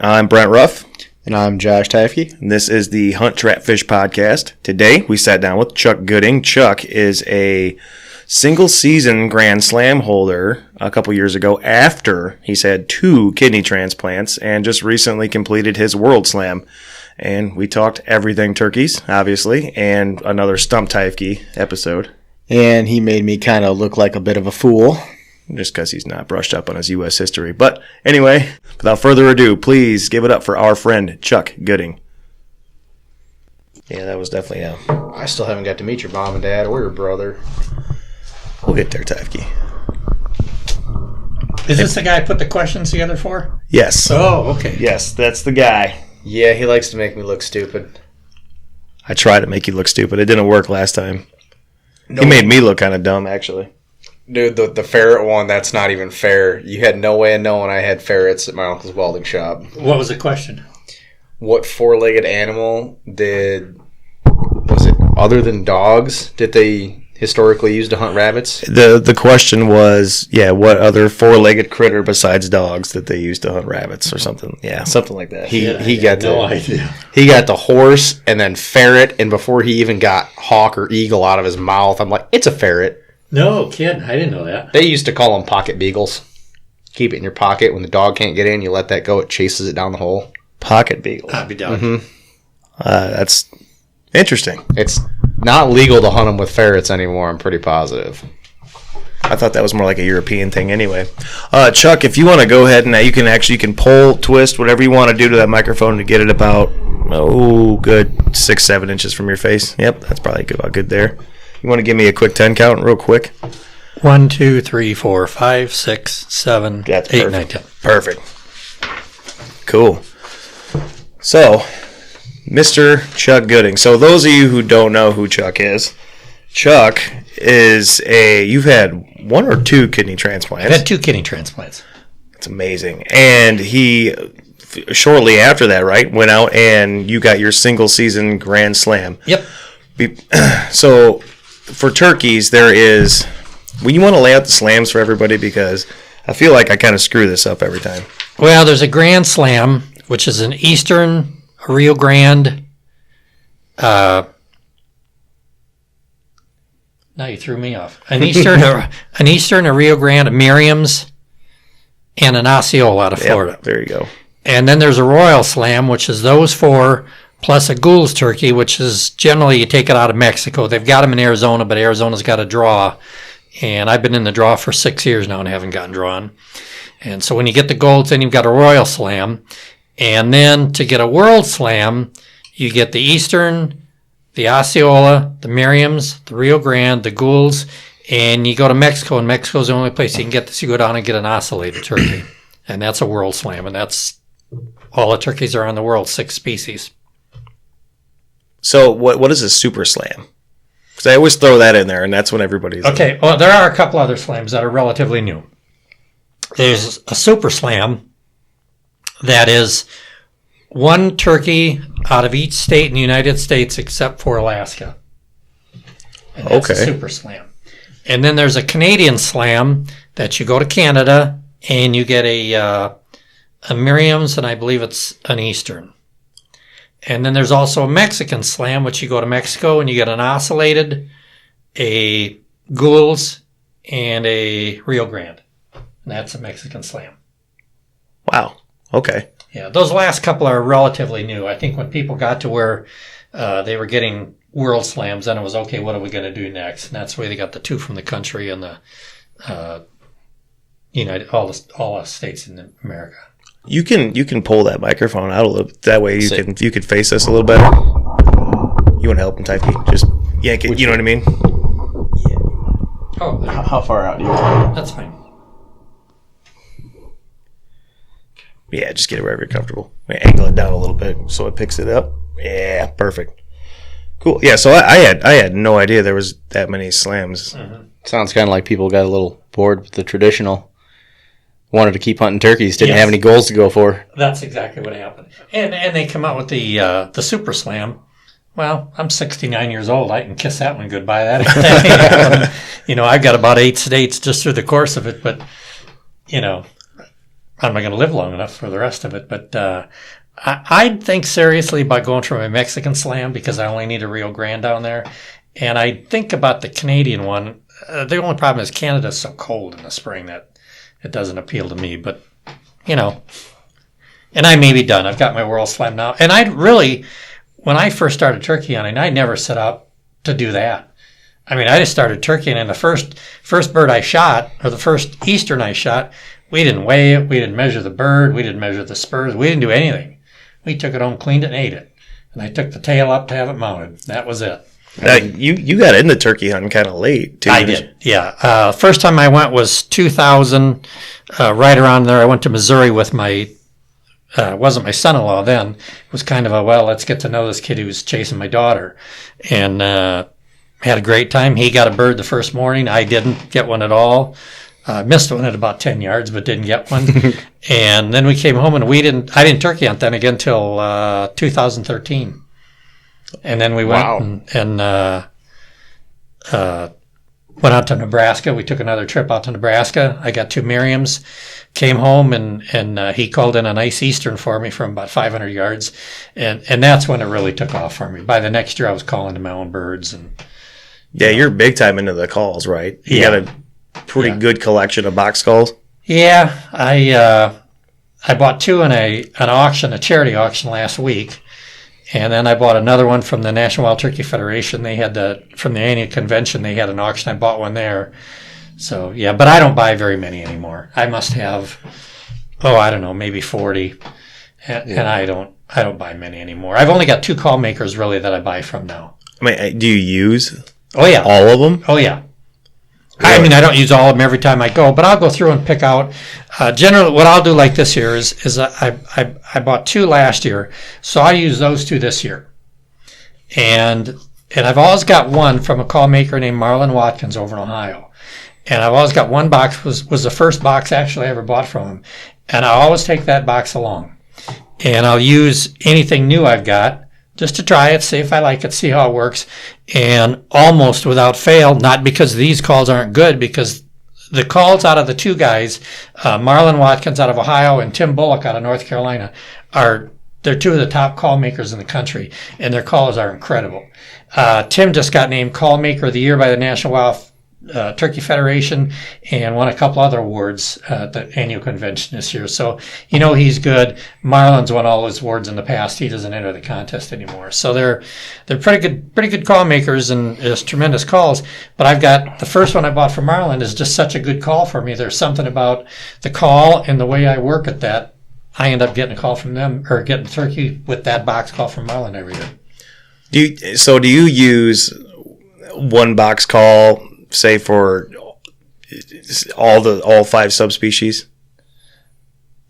I'm Brent Ruff. And I'm Josh Tafke. And this is the Hunt Trap Fish podcast. Today, we sat down with Chuck Gooding. Chuck is a single-season Grand Slam holder a couple years ago after he's had 2 kidney transplants and just recently completed his World Slam. And we talked everything turkeys, obviously, and another Stump Tafke episode. And he made me kind of look like a bit of a fool. Just because he's not brushed up on his U.S. history. But anyway, without further ado, please give it up for our friend Chuck Gooding. Yeah, that was definitely I still haven't got to meet your mom and dad or your brother. We'll get there, Tafke. Is this the guy I put the questions together for? Yes. Oh, okay. Yes, that's the guy. Yeah, he likes to make me look stupid. I tried to make you look stupid. It didn't work last time. No, he made me look kind of dumb, actually. Dude, the ferret one, that's not even fair. You had no way of knowing I had ferrets at my uncle's welding shop. What was the question? What four-legged animal was it other than dogs, did they historically use to hunt rabbits? The question was, what other four-legged critter besides dogs that they used to hunt rabbits or something? Yeah, something like that. He got no idea. He got the horse and then ferret, and before he even got hawk or eagle out of his mouth, I'm like, it's a ferret. No kidding. I didn't know that. They used to call them pocket beagles. Keep it in your pocket. When the dog can't get in, you let that go. It chases it down the hole. Pocket beagle. I'd be done. Mm-hmm. That's interesting. It's not legal to hunt them with ferrets anymore, I'm pretty positive. I thought that was more like a European thing anyway. Chuck, if you want to go ahead and you can pull, twist, whatever you want to do to that microphone to get it about, good 6-7 inches from your face. Yep, that's probably about good there. You want to give me a quick 10 count real quick? 1, 2, 3, 4, 5, 6, 7, That's 8, 9, 10. Perfect. Cool. So, Mr. Chuck Gooding. So those of you who don't know who Chuck is you've had 1 or 2 kidney transplants. I've had 2 kidney transplants. It's amazing. And he, shortly after that, right, went out and you got your single season Grand Slam. Yep. So, for turkeys, there is... Well, you want to lay out the slams for everybody because I feel like I kind of screw this up every time. Well, there's a Grand Slam, which is an Eastern, a Rio Grande. Now you threw me off. An Eastern, a Rio Grande, a Merriam's, and an Osceola out of Florida. Yep, there you go. And then there's a Royal Slam, which is those 4... plus a Gould's turkey, which is generally you take it out of Mexico. They've got them in Arizona, but Arizona's got a draw. And I've been in the draw for 6 years now and haven't gotten drawn. And so when you get the Goulds, then you've got a Royal Slam. And then to get a World Slam, you get the Eastern, the Osceola, the Merriam's, the Rio Grande, the Goulds, and you go to Mexico, and Mexico's the only place you can get this. You go down and get an ocellated turkey. And that's a World Slam, and that's all the turkeys are in the world, 6 species. So what is a super slam? Because I always throw that in there, and that's when everybody's... Okay, well, there are a couple other slams that are relatively new. There's a super slam that is 1 turkey out of each state in the United States except for Alaska. And that's a super slam. And then there's a Canadian slam that you go to Canada and you get a Merriam's, and I believe it's an Eastern. And then there's also a Mexican slam, which you go to Mexico and you get an ocellated, a Gould's, and a Rio Grande. And that's a Mexican slam. Wow. Okay. Yeah, those last couple are relatively new. I think when people got to where they were getting World Slams, then it was, okay, what are we going to do next? And that's where they got the 2 from the country and the all the states in America. You can pull that microphone out a little bit. That way you could face us a little better. You want to help him, Tafke? Just yank it. You know what I mean? Yeah. Oh, how far out do you want? That's fine. Yeah, just get it wherever you're comfortable. Angle it down a little bit so it picks it up. Yeah, perfect. Cool. Yeah, so I had no idea there was that many slams. Mm-hmm. Sounds kind of like people got a little bored with the traditional. Wanted to keep hunting turkeys, didn't have any goals to go for. That's exactly what happened. And they come out with the Super Slam. Well, I'm 69 years old. I can kiss that one goodbye. That I've got about 8 states just through the course of it. But, I'm not going to live long enough for the rest of it. But I'd think seriously about going for a Mexican slam because I only need a Rio Grande down there. And I think about the Canadian one. The only problem is Canada's so cold in the spring that it doesn't appeal to me. But, you know, and I may be done. I've got my World Slam now. And I really, when I first started turkey hunting, I never set out to do that. I mean, I just started turkey, and the first bird I shot, or the first eastern I shot, we didn't weigh it, we didn't measure the bird, we didn't measure the spurs, we didn't do anything. We took it home, cleaned it, and ate it. And I took the tail up to have it mounted. That was it. You got into turkey hunting kind of late, too. I did, yeah. First time I went was 2000, right around there. I went to Missouri with my, wasn't my son-in-law then. It was kind of a, well, let's get to know this kid who was chasing my daughter. And had a great time. He got a bird the first morning. I didn't get one at all. Missed one at about 10 yards, but didn't get one. And then we came home, and I didn't turkey hunt then again until 2013. And then we went and went out to Nebraska. We took another trip out to Nebraska. I got 2 Merriams, came home, and he called in a nice eastern for me from about 500 yards. And that's when it really took off for me. By the next year, I was calling to my own birds. And yeah, you're big time into the calls, right? You got a pretty good collection of box calls. Yeah, I bought 2 in an auction, a charity auction last week. And then I bought another one from the National Wild Turkey Federation. They had from the annual convention, they had an auction. I bought one there. So, yeah, but I don't buy very many anymore. I must have, I don't know, maybe 40. And I don't buy many anymore. I've only got 2 call makers, really, that I buy from now. I mean, do you use all of them? Oh, yeah. Really? I mean, I don't use all of them every time I go, but I'll go through and pick out. Generally, what I'll do like this year is I bought 2 last year, so I use those 2 this year. And I've always got one from a call maker named Marlon Watkins over in Ohio. And I've always got one box, was the first box actually I ever bought from him. And I always take that box along. And I'll use anything new I've got just to try it, see if I like it, see how it works. And almost without fail, not because these calls aren't good, because the calls out of the 2 guys, Marlon Watkins out of Ohio and Tim Bullock out of North Carolina, they're 2 of the top call makers in the country, and their calls are incredible. Tim just got named Call Maker of the Year by the National Wild Turkey Federation and won a couple other awards at the annual convention this year. So, he's good. Marlon's won all his awards in the past. He doesn't enter the contest anymore. So they're pretty good call makers and just tremendous calls. But I've got the first one I bought from Marlon is just such a good call for me. There's something about the call and the way I work at that. I end up getting a call from them or getting turkey with that box call from Marlon every year. Do you use one box call, say, for all 5 subspecies?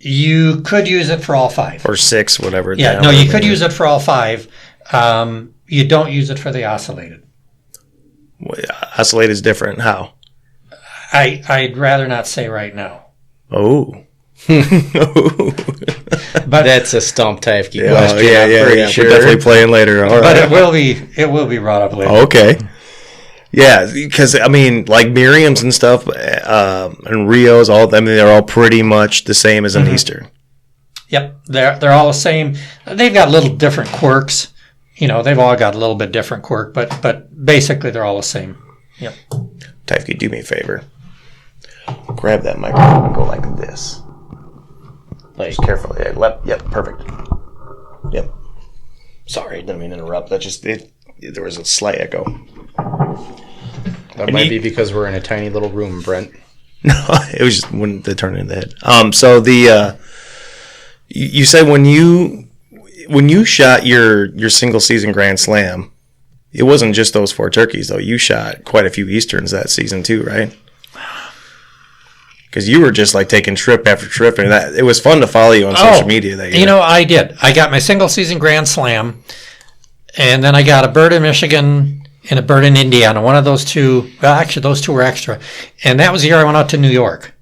You could use it for all 5. Or 6, whatever. Yeah, no, you could use it for all 5. You don't use it for the ocellated. Ocellated is different. How? I'd rather not say right now. Oh. But that's a stump Taifke question. Yeah. Sure. We're definitely playing later. All right. But it will be brought up later. Okay. Yeah, because I mean, like Miriam's and stuff, and Rios, they're all pretty much the same as an Eastern. Yep, they're all the same. They've got little different quirks. They've all got a little bit different quirk, but basically they're all the same. Yep. Taifke, do me a favor. Grab that microphone and go like this. Just carefully. Yep, perfect. Yep. Sorry, didn't mean to interrupt. There was a slight echo. That might be because we're in a tiny little room, Brent. No, it was just when they turned into the head. So you said when you shot your single season Grand Slam, it wasn't just those 4 turkeys though. You shot quite a few Easterns that season too, right? Because you were just like taking trip after trip, and it was fun to follow you on social media that year. I did. I got my single season Grand Slam, and then I got a bird in Michigan and a bird in Indiana. One of those 2, well, actually those 2 were extra, and that was the year I went out to New York.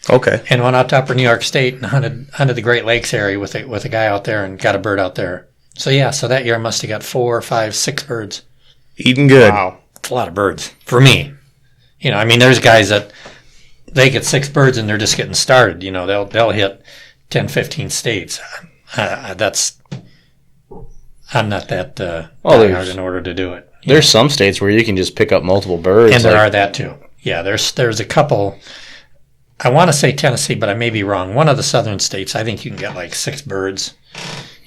Okay. And went out to Upper New York State and hunted the Great Lakes area with a guy out there and got a bird out there. So that year I must have got 4, 5, 6 birds. Eating good. Wow, it's a lot of birds for me. I mean, there's guys that they get 6 birds and they're just getting started. They'll hit 10, 15 states. I'm not that there's- hard in order to do it. There's some states where you can just pick up multiple birds. And there are that too. Yeah, there's a couple. I want to say Tennessee, but I may be wrong. One of the southern states, I think you can get like 6 birds.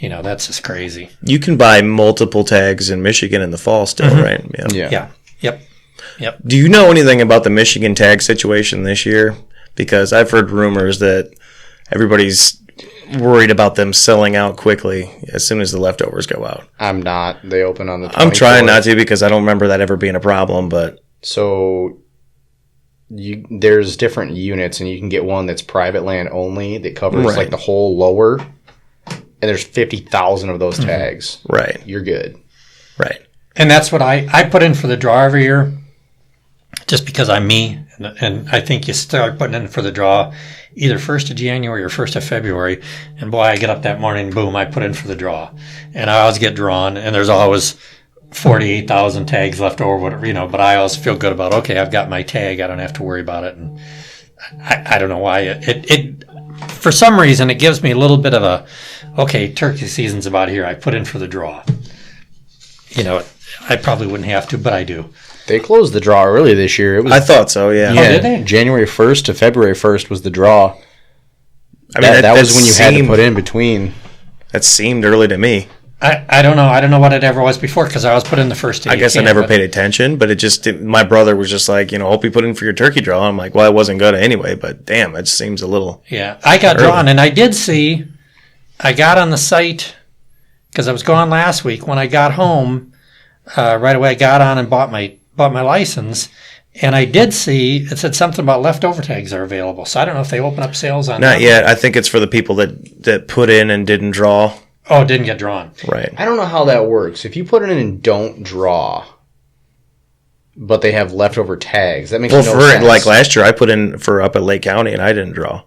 That's just crazy. You can buy multiple tags in Michigan in the fall still, right? Yeah. Yep. Do you know anything about the Michigan tag situation this year? Because I've heard rumors that everybody's worried about them selling out quickly as soon as the leftovers go out. I'm not. They open on the 24th. I'm trying not to because I don't remember that ever being a problem, but... So there's different units, and you can get one that's private land only that covers like the whole lower, and there's 50,000 of those tags. Right. You're good. Right. And that's what I put in for the draw every year, just because I'm me, and I think you start putting in for the draw either 1st of January or 1st of February, and boy, I get up that morning, boom, I put in for the draw, and I always get drawn, and there's always 48,000 tags left over, whatever, but I always feel good about, okay, I've got my tag, I don't have to worry about it, and I don't know why it for some reason it gives me a little bit of a, okay, turkey season's about here, I put in for the draw. I probably wouldn't have to, but I do. They closed the draw early this year. I thought so, yeah. Oh, did they? January 1st to February 1st was the draw. I mean, that was when you had to put in between. That seemed early to me. I don't know. I don't know what it ever was before because I always put in the first day. I guess I never paid attention, but my brother was just like, hope you put in for your turkey draw. I'm like, well, I wasn't going to anyway, but damn, it seems a little. Yeah, I got drawn, and I did see, I got on the site because I was gone last week. When I got home, right away I got on and bought my license, and I did see it said something about leftover tags are available. So I don't know if they open up sales on Not yet. I think it's for the people that put in and didn't draw. Oh, didn't get drawn. Right. I don't know how that works. If you put it in and don't draw, but they have leftover tags, that makes no sense. Like last year, I put in for up at Lake County and I didn't draw.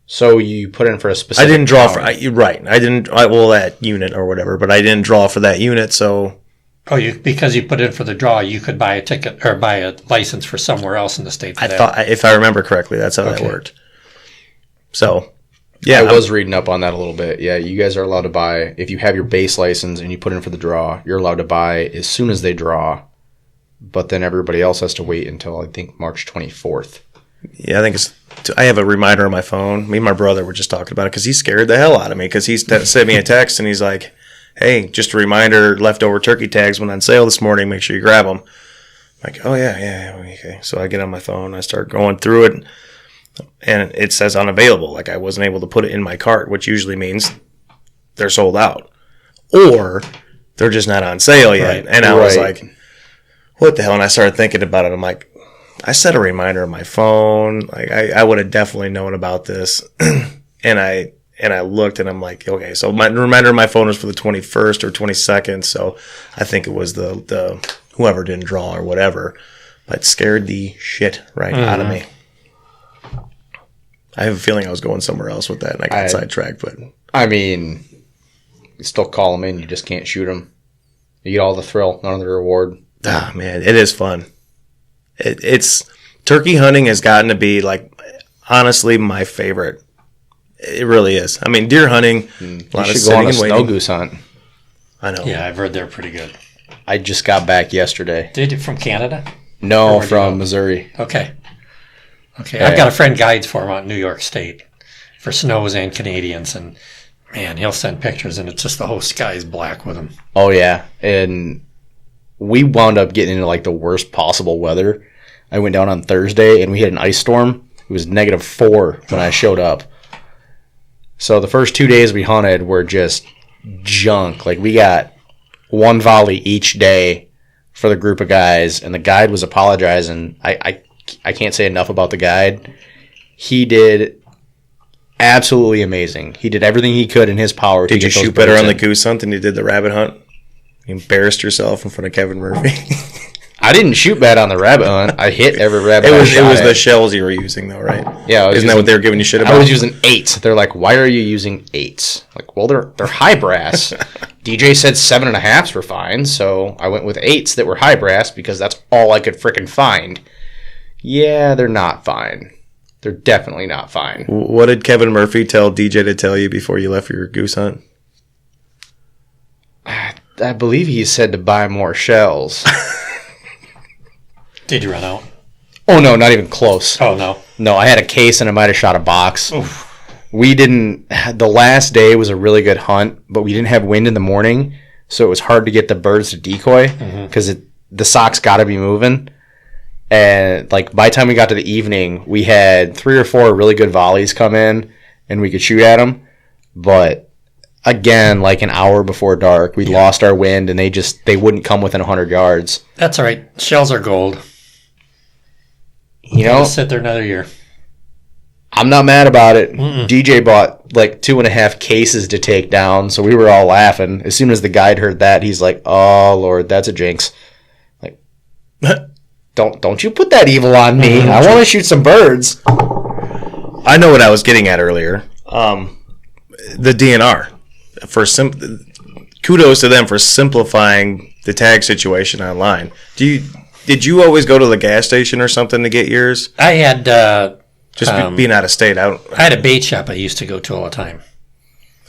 So you put in for a specific. I didn't draw for right. I didn't. That unit or whatever, but I didn't draw for that unit. So. Oh, because you put in for the draw, you could buy a ticket or buy a license for somewhere else in the state. I thought, if I remember correctly, that's how that worked. So. Yeah, I was reading up on that a little bit. Yeah, you guys are allowed to buy, if you have your base license and you put in for the draw, you're allowed to buy as soon as they draw. But then everybody else has to wait until, I think, March 24th. Yeah, I think I have a reminder on my phone. Me and my brother were just talking about it because he scared the hell out of me because he sent me a text and he's like, hey, just a reminder, leftover turkey tags went on sale this morning. Make sure you grab them. I'm like, oh, yeah, okay. So I get on my phone. I start going through it. And it says unavailable. Like I wasn't able to put it in my cart, which usually means they're sold out. Or they're just not on sale yet. Right. And I was like, what the hell? And I started thinking about it. I'm like, I set a reminder on my phone. Like I would have definitely known about this. and I looked and I'm like, okay, so my reminder on my phone was for the 21st or 22nd. So I think it was the whoever didn't draw or whatever. But it scared the shit out of me. I have a feeling I was going somewhere else with that, and I got sidetracked. But I mean, you still call them in. You just can't shoot them. You get all the thrill, none of the reward. Ah, man, it is fun. It's turkey hunting has gotten to be like honestly my favorite. It really is. I mean, deer hunting. You should go on a snow goose hunt. I know. Yeah, I've heard they're pretty good. I just got back yesterday. Did you from Canada? No, from Missouri. Okay. I've got a friend guides for him out in New York State for snows and Canadians, and man, he'll send pictures, and it's just the whole sky is black with them. Oh yeah, and we wound up getting into like the worst possible weather. I went down on Thursday, and we had an ice storm. It was -4 when I showed up. So the first 2 days we hunted were just junk. Like we got one volley each day for the group of guys, and the guide was apologizing. I can't say enough about the guide. He did absolutely amazing. He did everything he could in his power to get those birds in. Did you shoot better on the goose hunt than you did the rabbit hunt? You embarrassed yourself in front of Kevin Murphy. I didn't shoot bad on the rabbit hunt. I hit every rabbit. It was the shells you were using, though, right? Yeah, isn't that what they were giving you shit about? I was using 8s. They're like, "Why are you using 8s?" Like, well, they're high brass. DJ said 7.5s were fine, so I went with 8s that were high brass because that's all I could frickin' find. Yeah, they're not fine. They're definitely not fine. What did Kevin Murphy tell DJ to tell you before you left for your goose hunt? I believe he said to buy more shells. Did you run out? Oh, no, not even close. Oh, no. No, I had a case and I might have shot a box. Oof. We didn't. The last day was a really good hunt, but we didn't have wind in the morning, so it was hard to get the birds to decoy because the sock's got to be moving. And like by the time we got to the evening, we had 3 or 4 really good volleys come in, and we could shoot at them. But again, like an hour before dark, we lost our wind, and they wouldn't come within 100 yards. That's all right. Shells are gold. You know, Just sit there another year. I'm not mad about it. DJ bought like 2.5 cases to take down, so we were all laughing. As soon as the guide heard that, he's like, "Oh Lord, that's a jinx!" Like, don't you put that evil on me? I want to shoot some birds. I know what I was getting at earlier. The DNR. Kudos to them for simplifying the tag situation online. Did you always go to the gas station or something to get yours? I had Being out of state. I had a bait shop I used to go to all the time.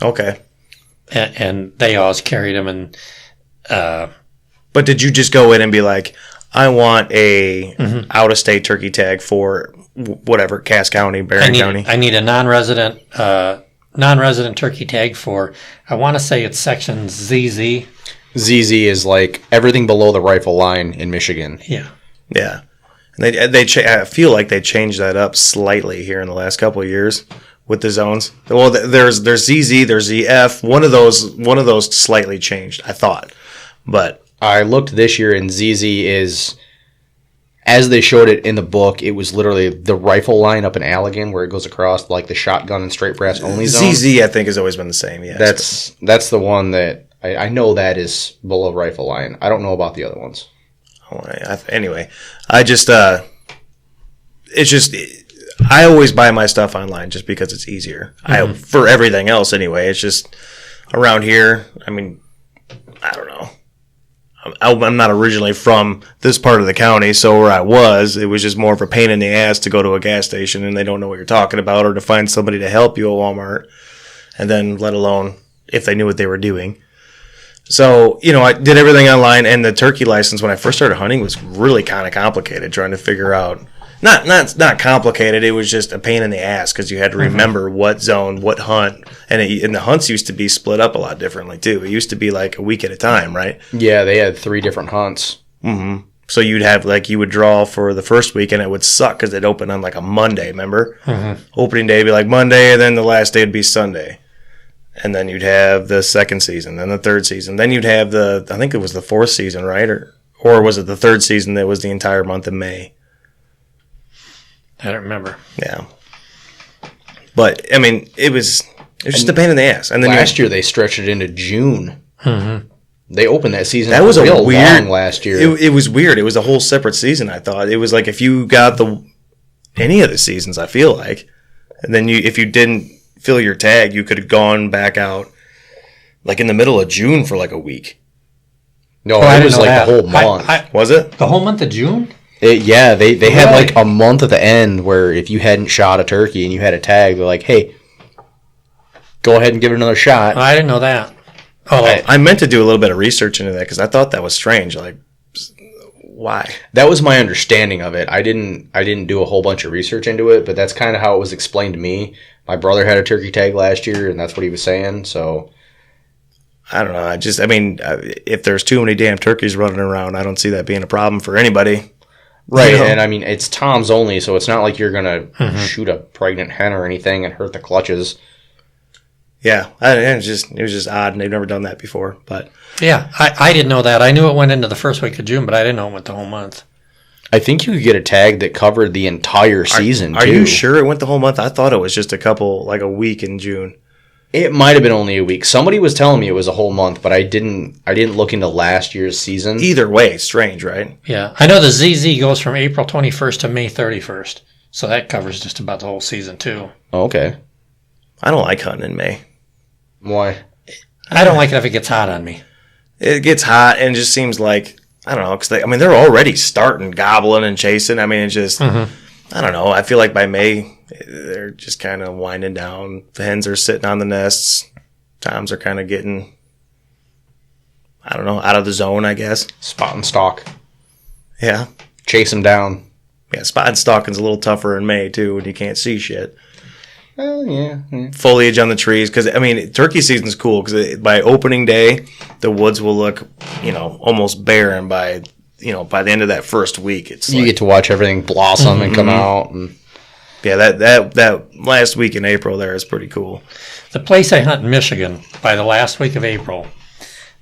Okay. And they always carried them. And but did you just go in and be like, I want a out of state turkey tag for whatever, Cass County, Barron County? I need a non-resident turkey tag for, I want to say it's section ZZ. ZZ is like everything below the rifle line in Michigan. Yeah. Yeah. And I feel like they changed that up slightly here in the last couple of years with the zones. Well, there's ZZ, there's ZF. One of those slightly changed, I thought. But I looked this year, and ZZ is, as they showed it in the book, it was literally the rifle line up in Allegan where it goes across like the shotgun and straight brass only zone. ZZ, I think, has always been the same. Yeah, that's the one that I know that is below rifle line. I don't know about the other ones. Anyway, I always buy my stuff online just because it's easier. For everything else anyway. It's just around here. I mean, I don't know. I'm not originally from this part of the county, so where I was, it was just more of a pain in the ass to go to a gas station and they don't know what you're talking about, or to find somebody to help you at Walmart, and then let alone if they knew what they were doing. So, I did everything online, and the turkey license when I first started hunting was really kind of complicated, trying to figure out, not complicated, it was just a pain in the ass because you had to remember what zone, what hunt, and the hunts used to be split up a lot differently too. It used to be like a week at a time, right? Yeah, they had 3 different hunts. Mm-hmm. So you'd have, you would draw for the first week, and it would suck because it'd open on like a Monday, remember? Opening day would be like Monday, and then the last day would be Sunday. And then you'd have the second season, then the third season. Then you'd have I think it was the 4th season, right? Or was it the 3rd season that was the entire month of May? I don't remember. Yeah. But, I mean, it was just a pain in the ass. And then last year they stretched it into June. They opened that season. That was real weird long last year. It was weird. It was a whole separate season, I thought. It was like if you got any of the seasons, I feel like, and then if you didn't fill your tag, you could have gone back out like in the middle of June for like a week. No, it was like the whole month. Was it? The whole month of June? They had like a month at the end where if you hadn't shot a turkey and you had a tag, they're like, hey, go ahead and give it another shot. I didn't know that. I meant to do a little bit of research into that because I thought that was strange. Like, why? That was my understanding of it. I didn't do a whole bunch of research into it, but that's kind of how it was explained to me. My brother had a turkey tag last year, and that's what he was saying. So I don't know. If there's too many damn turkeys running around, I don't see that being a problem for anybody. Right, and I mean, it's toms only, so it's not like you're going to shoot a pregnant hen or anything and hurt the clutches. Yeah, it was just odd, and they've never done that before. But yeah, I didn't know that. I knew it went into the first week of June, but I didn't know it went the whole month. I think you could get a tag that covered the entire season, Are you sure it went the whole month? I thought it was just a week in June. It might have been only a week. Somebody was telling me it was a whole month, but I didn't look into last year's season. Either way, strange, right? Yeah. I know the ZZ goes from April 21st to May 31st. So that covers just about the whole season, too. Oh, okay. I don't like hunting in May. Why? I don't like it if it gets hot on me. It gets hot, and it just seems like, I don't know, because they're already starting gobbling and chasing. I mean, it's just, I don't know. I feel like by May, they're just kind of winding down. The hens are sitting on the nests. Toms are kind of getting, I don't know, out of the zone, I guess. Spot and stalk. Yeah. Chase them down. Yeah, spot and stalking's a little tougher in May, too, when you can't see shit. Oh, yeah. Foliage on the trees, because, I mean, turkey season's cool, because by opening day, the woods will look, almost barren by the end of that first week. You get to watch everything blossom and come out. And yeah, that last week in April there is pretty cool. The place I hunt in Michigan, by the last week of April,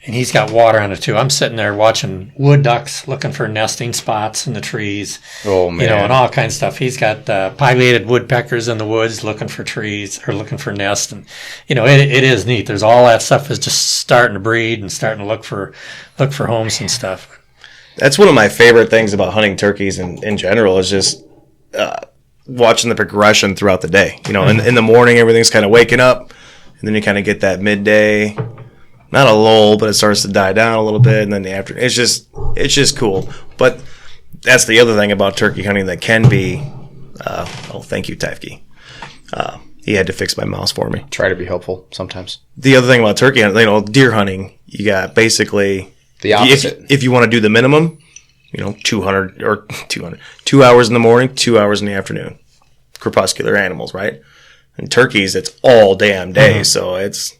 and he's got water on it too. I'm sitting there watching wood ducks looking for nesting spots in the trees. Oh, man. And all kinds of stuff. He's got pileated woodpeckers in the woods looking for trees or looking for nests. And, it is neat. There's all that stuff is just starting to breed and starting to look for homes and stuff. That's one of my favorite things about hunting turkeys in general is just watching the progression throughout the day. In the morning, everything's kind of waking up, and then you kind of get that midday, not a lull, but it starts to die down a little bit, and then the afternoon. It's just cool. But that's the other thing about turkey hunting that can be. Thank you, Tafke. He had to fix my mouse for me. Try to be helpful sometimes. The other thing about turkey hunting, deer hunting, you got basically the opposite. If you want to do the minimum, 2 hours in the morning, 2 hours in the afternoon. Crepuscular animals, right? And turkeys, it's all damn day, so it's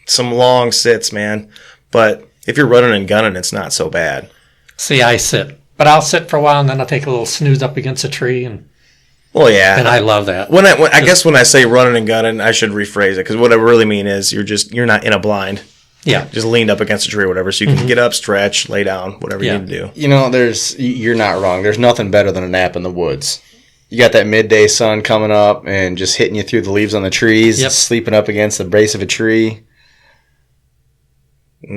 some long sits, man. But if you're running and gunning, it's not so bad. See, I sit, but I'll sit for a while and then I'll take a little snooze up against a tree and. Well, yeah, and I love that. I guess when I say running and gunning, I should rephrase it because what I really mean is you're not in a blind. Yeah, just leaned up against a tree or whatever, so you can get up, stretch, lay down, whatever you need to do. You're not wrong. There's nothing better than a nap in the woods. You got that midday sun coming up and just hitting you through the leaves on the trees, sleeping up against the base of a tree.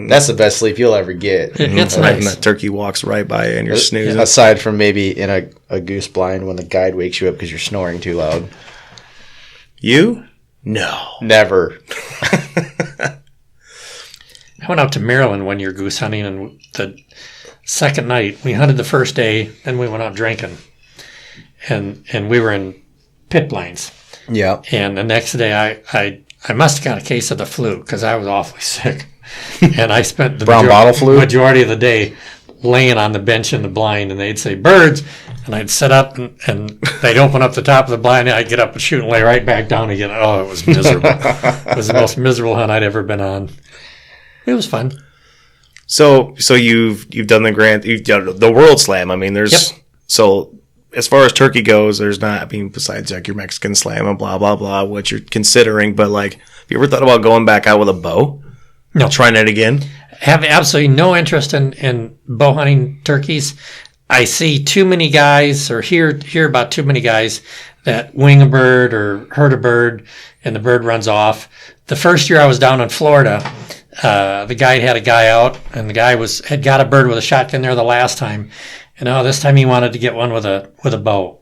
That's the best sleep you'll ever get. It's nice. And that turkey walks right by you and you're snoozing. Aside from maybe in a goose blind when the guide wakes you up because you're snoring too loud. You? No. Never. I went out to Maryland one year goose hunting, and the second night, we hunted the first day, then we went out drinking. And we were in pit blinds. Yeah. And the next day, I must have got a case of the flu because I was awfully sick. And I spent the bottle flu? majority of the day laying on the bench in the blind, and they'd say, birds. And I'd sit up, and they'd open up the top of the blind, and I'd get up and shoot and lay right back down again. Oh, it was miserable. It was the most miserable hunt I'd ever been on. It was fun. So you've done you've done the World Slam. I mean, so as far as turkey goes, there's not, I mean, besides like your Mexican Slam and blah, blah, blah, what you're considering, but like, have you ever thought about going back out with a bow? No. Trying it again? Have absolutely no interest in bow hunting turkeys. I see too many guys or hear about too many guys that wing a bird or hurt a bird and the bird runs off. The first year I was down in Florida, the guide had a guy out and the guy had got a bird with a shotgun there the last time. And this time he wanted to get one with a bow.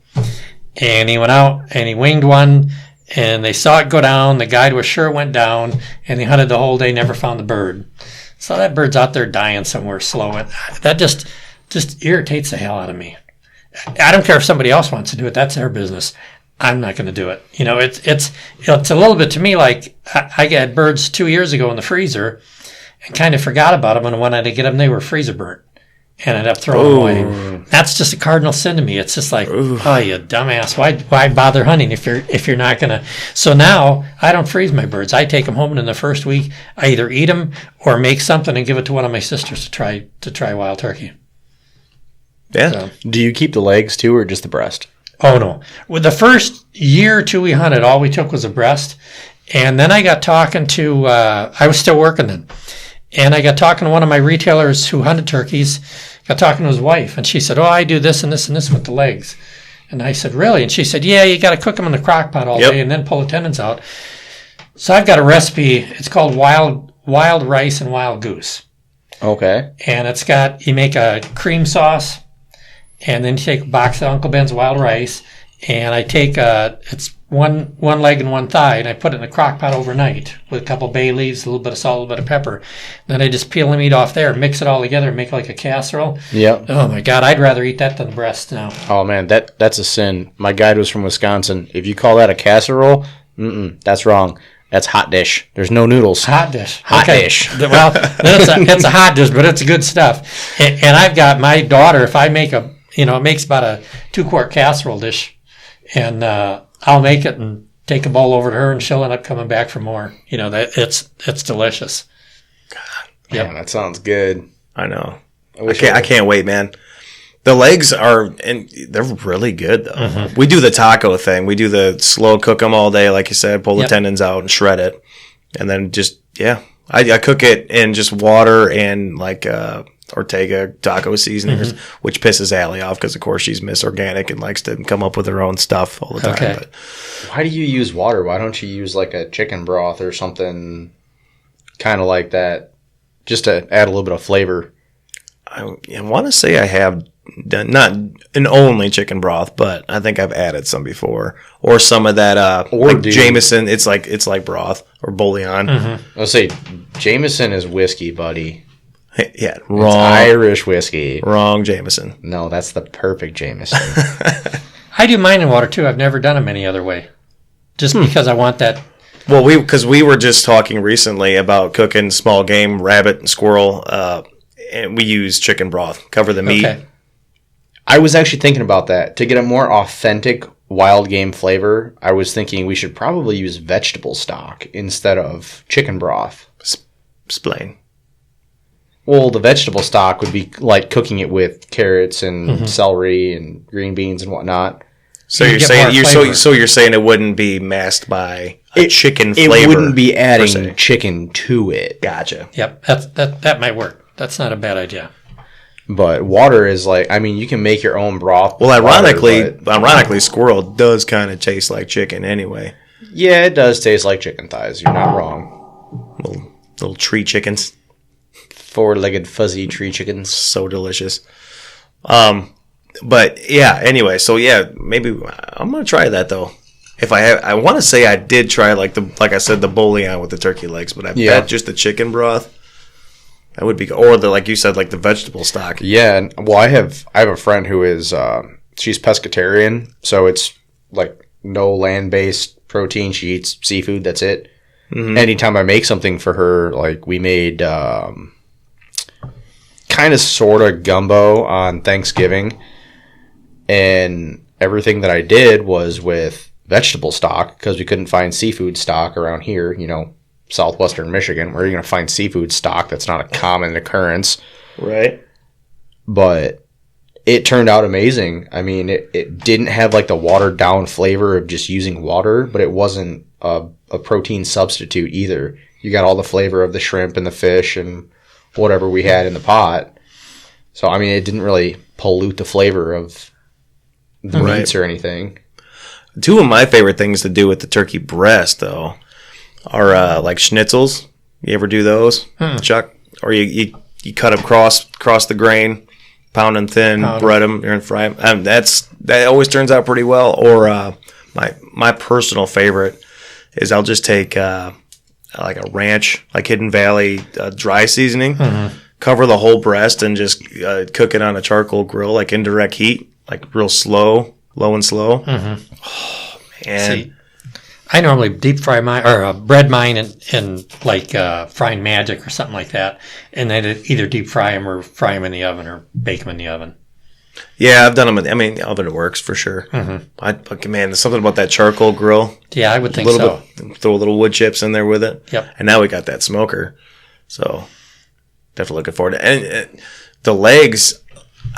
And he went out and he winged one and they saw it go down. The guide was sure it went down and he hunted the whole day, never found the bird. So that bird's out there dying somewhere slow. And that just irritates the hell out of me. I don't care if somebody else wants to do it. That's their business. I'm not going to do it. It's a little bit to me like I got birds 2 years ago in the freezer and kind of forgot about them. And when I did get them, they were freezer burnt. And ended up throwing them away. That's just a cardinal sin to me. It's just like, oh, you dumbass. Why bother hunting if you're not going to? So now I don't freeze my birds. I take them home, and in the first week, I either eat them or make something and give it to one of my sisters to try wild turkey. Yeah. So. Do you keep the legs too, or just the breast? Oh no. With the first year or two we hunted, all we took was a breast, and then I got talking to. I was still working then. And I got talking to one of my retailers who hunted turkeys, got talking to his wife, and she said, I do this and this and this with the legs. And I said, really? And she said, yeah, you got to cook them in the crock pot all day and then pull the tendons out. So I've got a recipe. It's called wild rice and wild goose. Okay. And it's got, you make a cream sauce, and then you take a box of Uncle Ben's wild rice, and I take it's one leg and one thigh, and I put it in a crock pot overnight with a couple bay leaves, a little bit of salt, a little bit of pepper. Then I just peel the meat off there, mix it all together, and make like a casserole. Yep. Oh my God, I'd rather eat that than the breast now. Oh man, that's a sin. My guide was from Wisconsin. If you call that a casserole, that's wrong. That's hot dish. There's no noodles. Hot dish. Hot dish. Well, it's a hot dish, but it's good stuff. And I've got my daughter, if I make it makes about a 2-quart casserole dish, and I'll make it and take a bowl over to her, and she'll end up coming back for more. It's delicious. God, yeah, that sounds good. I know. I can't wait, man. The legs they're really good, though. Mm-hmm. We do the taco thing. We do the slow cook them all day, like you said, pull the tendons out and shred it. And then I cook it in just water and like Ortega taco seasonings, which pisses Allie off because, of course, she's Miss Organic and likes to come up with her own stuff all the time. Okay. But why do you use water? Why don't you use like a chicken broth or something kind of like that just to add a little bit of flavor? I want to say I have done, not an only chicken broth, but I think I've added some before, or some of that Jameson. It's like broth or bouillon. I'll say Jameson is whiskey, buddy. Yeah, wrong. It's Irish whiskey. Wrong Jameson. No, that's the perfect Jameson. I do mine in water too. I've never done them any other way, just because I want that. Well, because we were just talking recently about cooking small game, rabbit and squirrel, and we use chicken broth. Cover the meat. Okay. I was actually thinking about that. To get a more authentic wild game flavor, I was thinking we should probably use vegetable stock instead of chicken broth. Explain. Well, the vegetable stock would be like cooking it with carrots and celery and green beans and whatnot. So you're saying it wouldn't be masked by chicken flavor. It wouldn't be adding chicken to it. Gotcha. Yep, that might work. That's not a bad idea. But water is like, I mean, you can make your own broth. Well, ironically, squirrel does kind of taste like chicken anyway. Yeah, it does taste like chicken thighs. You're not wrong. Little tree chickens. 4-legged fuzzy tree chickens. So delicious. But yeah, anyway, so yeah, maybe I'm going to try that though. If I want to say I did try like I said, the bouillon with the turkey legs, but I bet just the chicken broth. That would be, or like you said, like the vegetable stock. Yeah, well, I have a friend who is she's pescatarian, so it's like no land-based protein. She eats seafood. That's it. Mm-hmm. Anytime I make something for her, like we made kind of sort of gumbo on Thanksgiving, and everything that I did was with vegetable stock because we couldn't find seafood stock around here. Southwestern Michigan, where you're going to find seafood stock. That's not a common occurrence. Right. But it turned out amazing. I mean, it didn't have like the watered down flavor of just using water, but it wasn't a protein substitute either. You got all the flavor of the shrimp and the fish and whatever we had in the pot. So, I mean, it didn't really pollute the flavor of the meats or anything. Two of my favorite things to do with the turkey breast, though, are like schnitzels. You ever do those, Chuck? Or you cut them across the grain, pound them thin, bread them, and fry them. That always turns out pretty well. Or my personal favorite is I'll just take like a ranch, like Hidden Valley dry seasoning, cover the whole breast, and just cook it on a charcoal grill, like indirect heat, like real slow, low and slow. Oh man. See, I normally deep fry mine or bread mine in like Frying Magic or something like that, and then either deep fry them or fry them in the oven or bake them in the oven. Yeah, I've done them. The oven works for sure. Man, there's something about that charcoal grill. Yeah, I would think so. Throw a little wood chips in there with it. Yep. And now we got that smoker, so definitely looking forward to it. And the legs,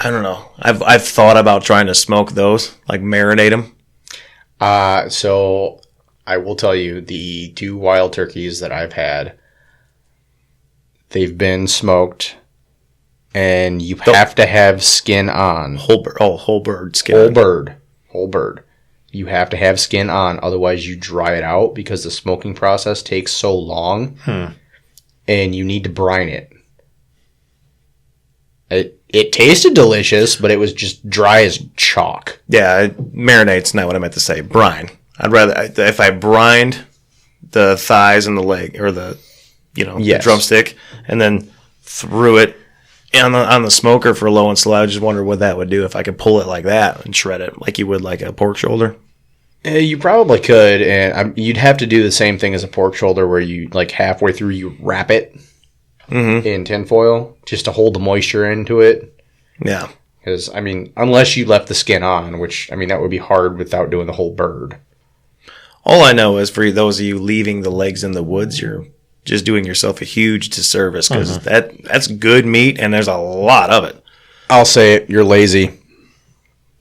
I don't know. I've thought about trying to smoke those, like marinate them. So I will tell you, the 2 wild turkeys that I've had, they've been smoked, and you have to have skin on. Whole bird skin. Whole bird. You have to have skin on, otherwise you dry it out because the smoking process takes so long, and you need to brine it. It tasted delicious, but it was just dry as chalk. Yeah, marinate's not what I meant to say. Brine. I'd rather if I brined the thighs and the leg or the the drumstick and then threw it on the smoker for low and slow. I just wonder what that would do if I could pull it like that and shred it like you would like a pork shoulder. You probably could, and you'd have to do the same thing as a pork shoulder, where you like halfway through you wrap it in tinfoil just to hold the moisture into it. Yeah, because unless you left the skin on, which that would be hard without doing the whole bird. All I know is for those of you leaving the legs in the woods, you're just doing yourself a huge disservice because that's good meat and there's a lot of it. I'll say it, you're lazy.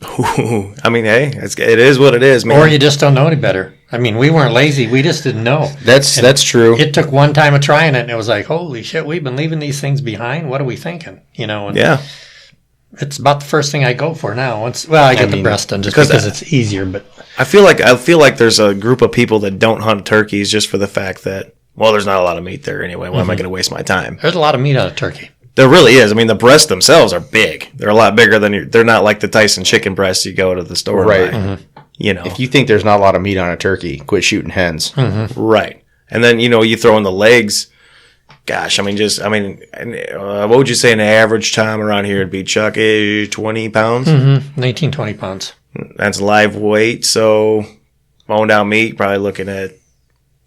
Ooh, hey, it is what it is, man. Or you just don't know any better. We weren't lazy. We just didn't know. That's true. It took one time of trying it, and it was like, holy shit, we've been leaving these things behind. What are we thinking? And yeah. It's about the first thing I go for now. I get the breast done just because it's easier. But I feel like there's a group of people that don't hunt turkeys just for the fact that, well, there's not a lot of meat there anyway. Why am I going to waste my time? There's a lot of meat out of turkey. There really is. The breasts themselves are big. They're a lot bigger than they're not like the Tyson chicken breasts you go to the store. Right. And buy, If you think there's not a lot of meat on a turkey, quit shooting hens. Right. And then, you throw in the legs. Gosh, what would you say an average time around here would be, Chuck? 20 pounds? 19, 20 pounds. That's live weight. So bone down meat, probably looking at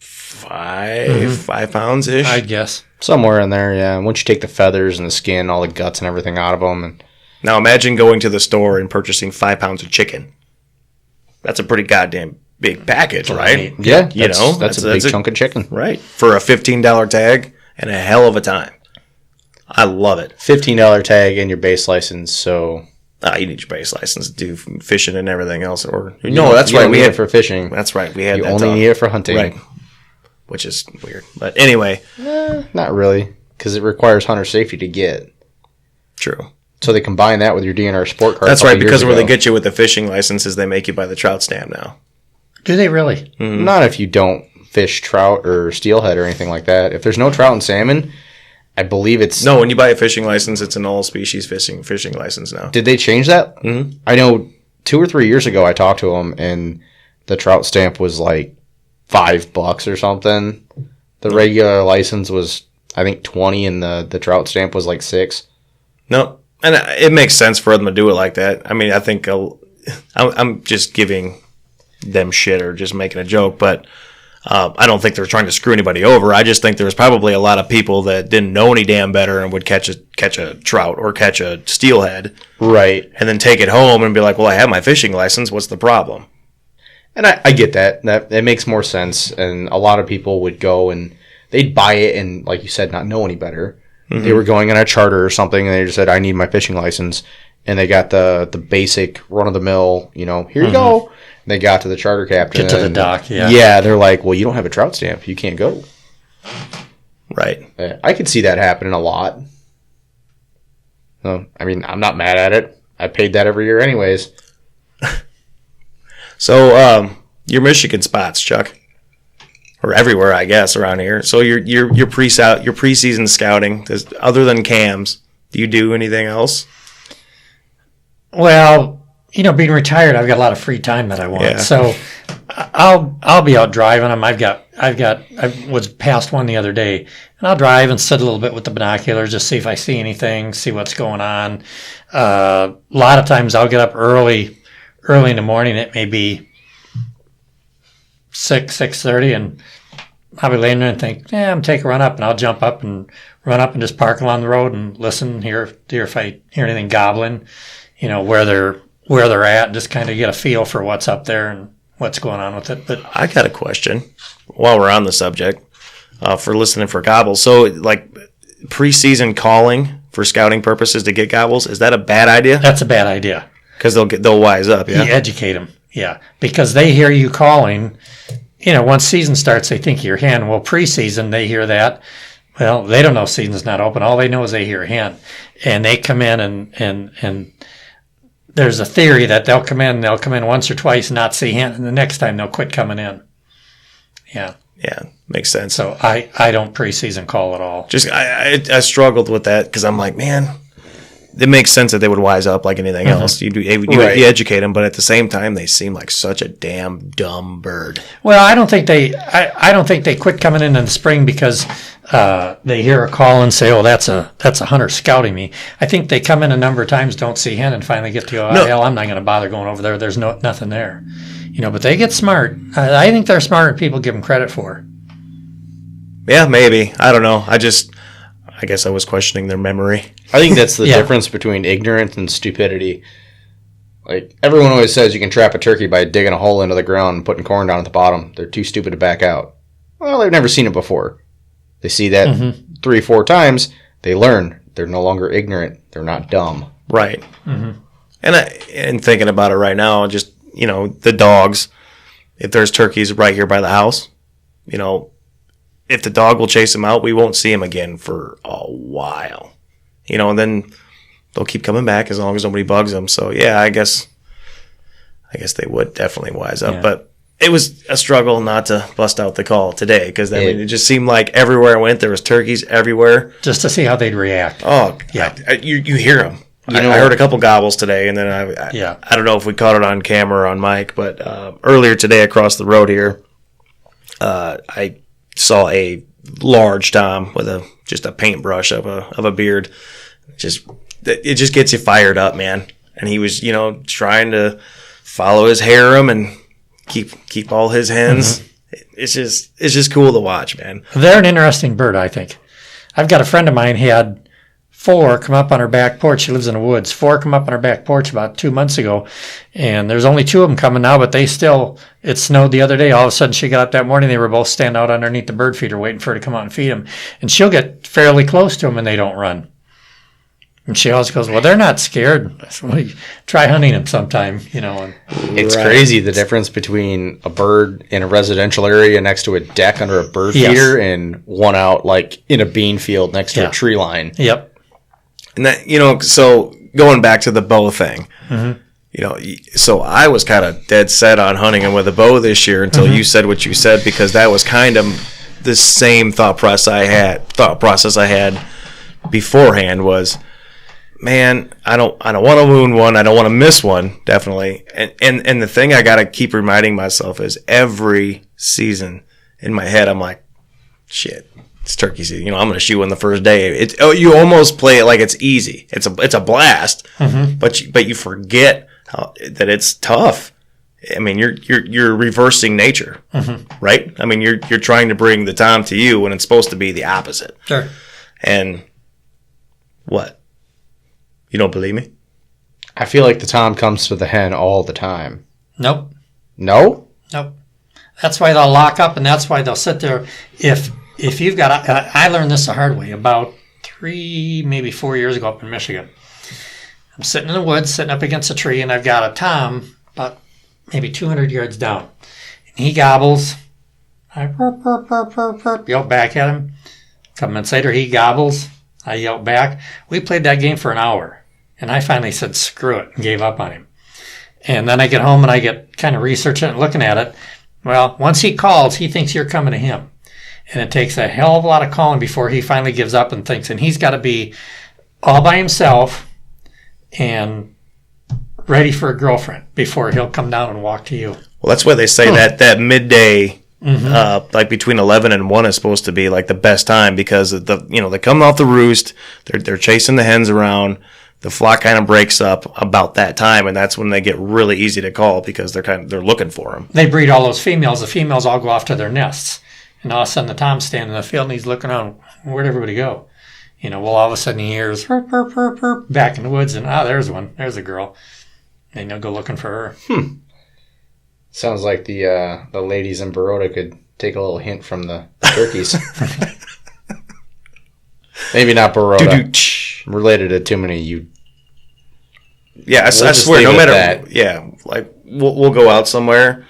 5 pounds-ish. I'd guess. Somewhere in there, yeah. Once you take the feathers and the skin, all the guts and everything out of them. And now imagine going to the store and purchasing 5 pounds of chicken. That's a pretty goddamn big package, right? Yeah, that's a big chunk of chicken. Right. For a $15 tag and a hell of a time. I love it. $15 tag and your base license, so... you need your base license to do fishing and everything else. No, that's right. We had it for fishing. That's right. We had you only need it for hunting. Right. Which is weird. But anyway. Not really, because it requires hunter safety to get. True. So they combine that with your DNR sport card. That's right, because where they get you with the fishing licenses, they make you buy the trout stamp now. Do they really? Mm-hmm. Not if you don't fish trout or steelhead or anything like that. If there's no trout and salmon, I believe it's... No, when you buy a fishing license, it's an all-species fishing license now. Did they change that? Mm-hmm. I know 2 or 3 years ago I talked to them, and the trout stamp was like $5 or something. The regular license was, I think, 20, and the trout stamp was like 6. No, and it makes sense for them to do it like that. I think I'm just giving them shit or just making a joke, but I don't think they're trying to screw anybody over. I just think there's probably a lot of people that didn't know any damn better and would catch a trout or catch a steelhead, right, and then take it home and be like, "Well, I have my fishing license. What's the problem?" And I get that. That makes more sense. And a lot of people would go and they'd buy it and, like you said, not know any better. Mm-hmm. They were going on a charter or something and they just said, I need my fishing license. And they got the basic run-of-the-mill, here you go. And they got to the charter captain. Get to the dock, yeah. Yeah, they're like, well, you don't have a trout stamp. You can't go. Right. I could see that happening a lot. So, I'm not mad at it. I paid that every year anyways. So, your Michigan spots, Chuck, or everywhere, I guess, around here. So your preseason scouting, other than cams, do you do anything else? Well, being retired, I've got a lot of free time that I want. Yeah. So I'll be out driving them. I was past one the other day, and I'll drive and sit a little bit with the binoculars, just see if I see anything, see what's going on. A lot of times I'll get up early in the morning. It may be 6:30, and I'll be laying there and think, I'm take a run up, and I'll jump up and run up and just park along the road and listen, hear if I hear anything gobbling, where they're at, just kind of get a feel for what's up there and what's going on with it. But I got a question while we're on the subject for listening for gobbles. So, like preseason calling for scouting purposes to get gobbles, is that a bad idea? That's a bad idea. Because they'll wise up, yeah? You educate them, yeah. Because they hear you calling. Once season starts, they think you're hen. Well, preseason, they hear that. Well, they don't know season's not open. All they know is they hear hen. And they come in and there's a theory that they'll come in once or twice, not see hen, and the next time they'll quit coming in. Yeah. Yeah, makes sense. So I don't preseason call at all. Just I struggled with that because I'm like, man, it makes sense that they would wise up like anything else. You educate them, but at the same time, they seem like such a damn dumb bird. Well, I don't think they quit coming in the spring because they hear a call and say, "Oh, that's a hunter scouting me." I think they come in a number of times, don't see hen, and finally get to go, hell, I'm not going to bother going over there. There's nothing there, But they get smart. I think they're smarter than people give them credit for. Yeah, maybe. I don't know. I guess I was questioning their memory. I think that's the difference between ignorance and stupidity. Like, everyone always says you can trap a turkey by digging a hole into the ground and putting corn down at the bottom. They're too stupid to back out. Well, they've never seen it before. They see that 3-4 times. They learn. They're no longer ignorant. They're not dumb. Right. Mm-hmm. And thinking about it right now, just, the dogs, if there's turkeys right here by the house, if the dog will chase him out, we won't see him again for a while. And then they'll keep coming back as long as nobody bugs them. So, yeah, I guess they would definitely wise up. Yeah. But it was a struggle not to bust out the call today because it just seemed like everywhere I went, there was turkeys everywhere. Just to see how they'd react. Oh, yeah. You hear them. I heard a couple gobbles today, and then I don't know if we caught it on camera or on mic, but earlier today across the road here, I saw a large tom with just a paintbrush of a beard. It just gets you fired up, man. And he was, trying to follow his harem and keep all his hens. Mm-hmm. It's just cool to watch, man. They're an interesting bird, I think. I've got a friend of mine. He had 4 come up on her back porch. She lives in the woods. 4 come up on her back porch about 2 months ago, and there's only 2 of them coming now. But it snowed the other day. All of a sudden, she got up that morning. They were both standing out underneath the bird feeder, waiting for her to come out and feed them. And she'll get fairly close to them, and they don't run. And she always goes, "Well, they're not scared." I said, "Well, try hunting them sometime." It's crazy the difference between a bird in a residential area next to a deck under a bird feeder and one out like in a bean field next to a tree line. Yep. And that, so going back to the bow thing, so I was kind of dead set on hunting him with a bow this year until you said what you said, because that was kind of the same thought process I had beforehand was, man, I don't want to wound one. I don't want to miss one, definitely. And the thing I got to keep reminding myself is every season in my head, I'm like, shit. It's turkey season. I'm going to shoot one the first day. You almost play it like it's easy. It's a blast, but you forget that it's tough. I mean, you're reversing nature, right? I mean, you're trying to bring the tom to you when it's supposed to be the opposite. Sure. And what? You don't believe me? I feel like the tom comes to the hen all the time. Nope. No? Nope. That's why they'll lock up, and that's why they'll sit there. If you've got, I learned this the hard way about 3, maybe 4 years ago up in Michigan. I'm sitting in the woods, sitting up against a tree, and I've got a tom about maybe 200 yards down. And he gobbles. I yell back at him. A couple minutes later, he gobbles. I yell back. We played that game for an hour. And I finally said, screw it, and gave up on him. And then I get home and I get kind of researching it and looking at it. Well, once he calls, he thinks you're coming to him. And it takes a hell of a lot of calling before he finally gives up and thinks. And he's got to be all by himself and ready for a girlfriend before he'll come down and walk to you. Well, that's why they say that midday, like between 11 and 1 is supposed to be like the best time, because they're coming off the roost, they're chasing the hens around, the flock kind of breaks up about that time, and that's when they get really easy to call because they're looking for them. They breed all those females. The females all go off to their nests. And all of a sudden, the tom's standing in the field, and he's looking around, where'd everybody go? Well, all of a sudden, he hears, herp, herp, herp, herp, back in the woods, and, there's one. There's a girl. And they'll go looking for her. Sounds like the ladies in Baroda could take a little hint from the turkeys. Maybe not Baroda. Related to too many you. Yeah, I swear, no matter that. Yeah, like we'll go out somewhere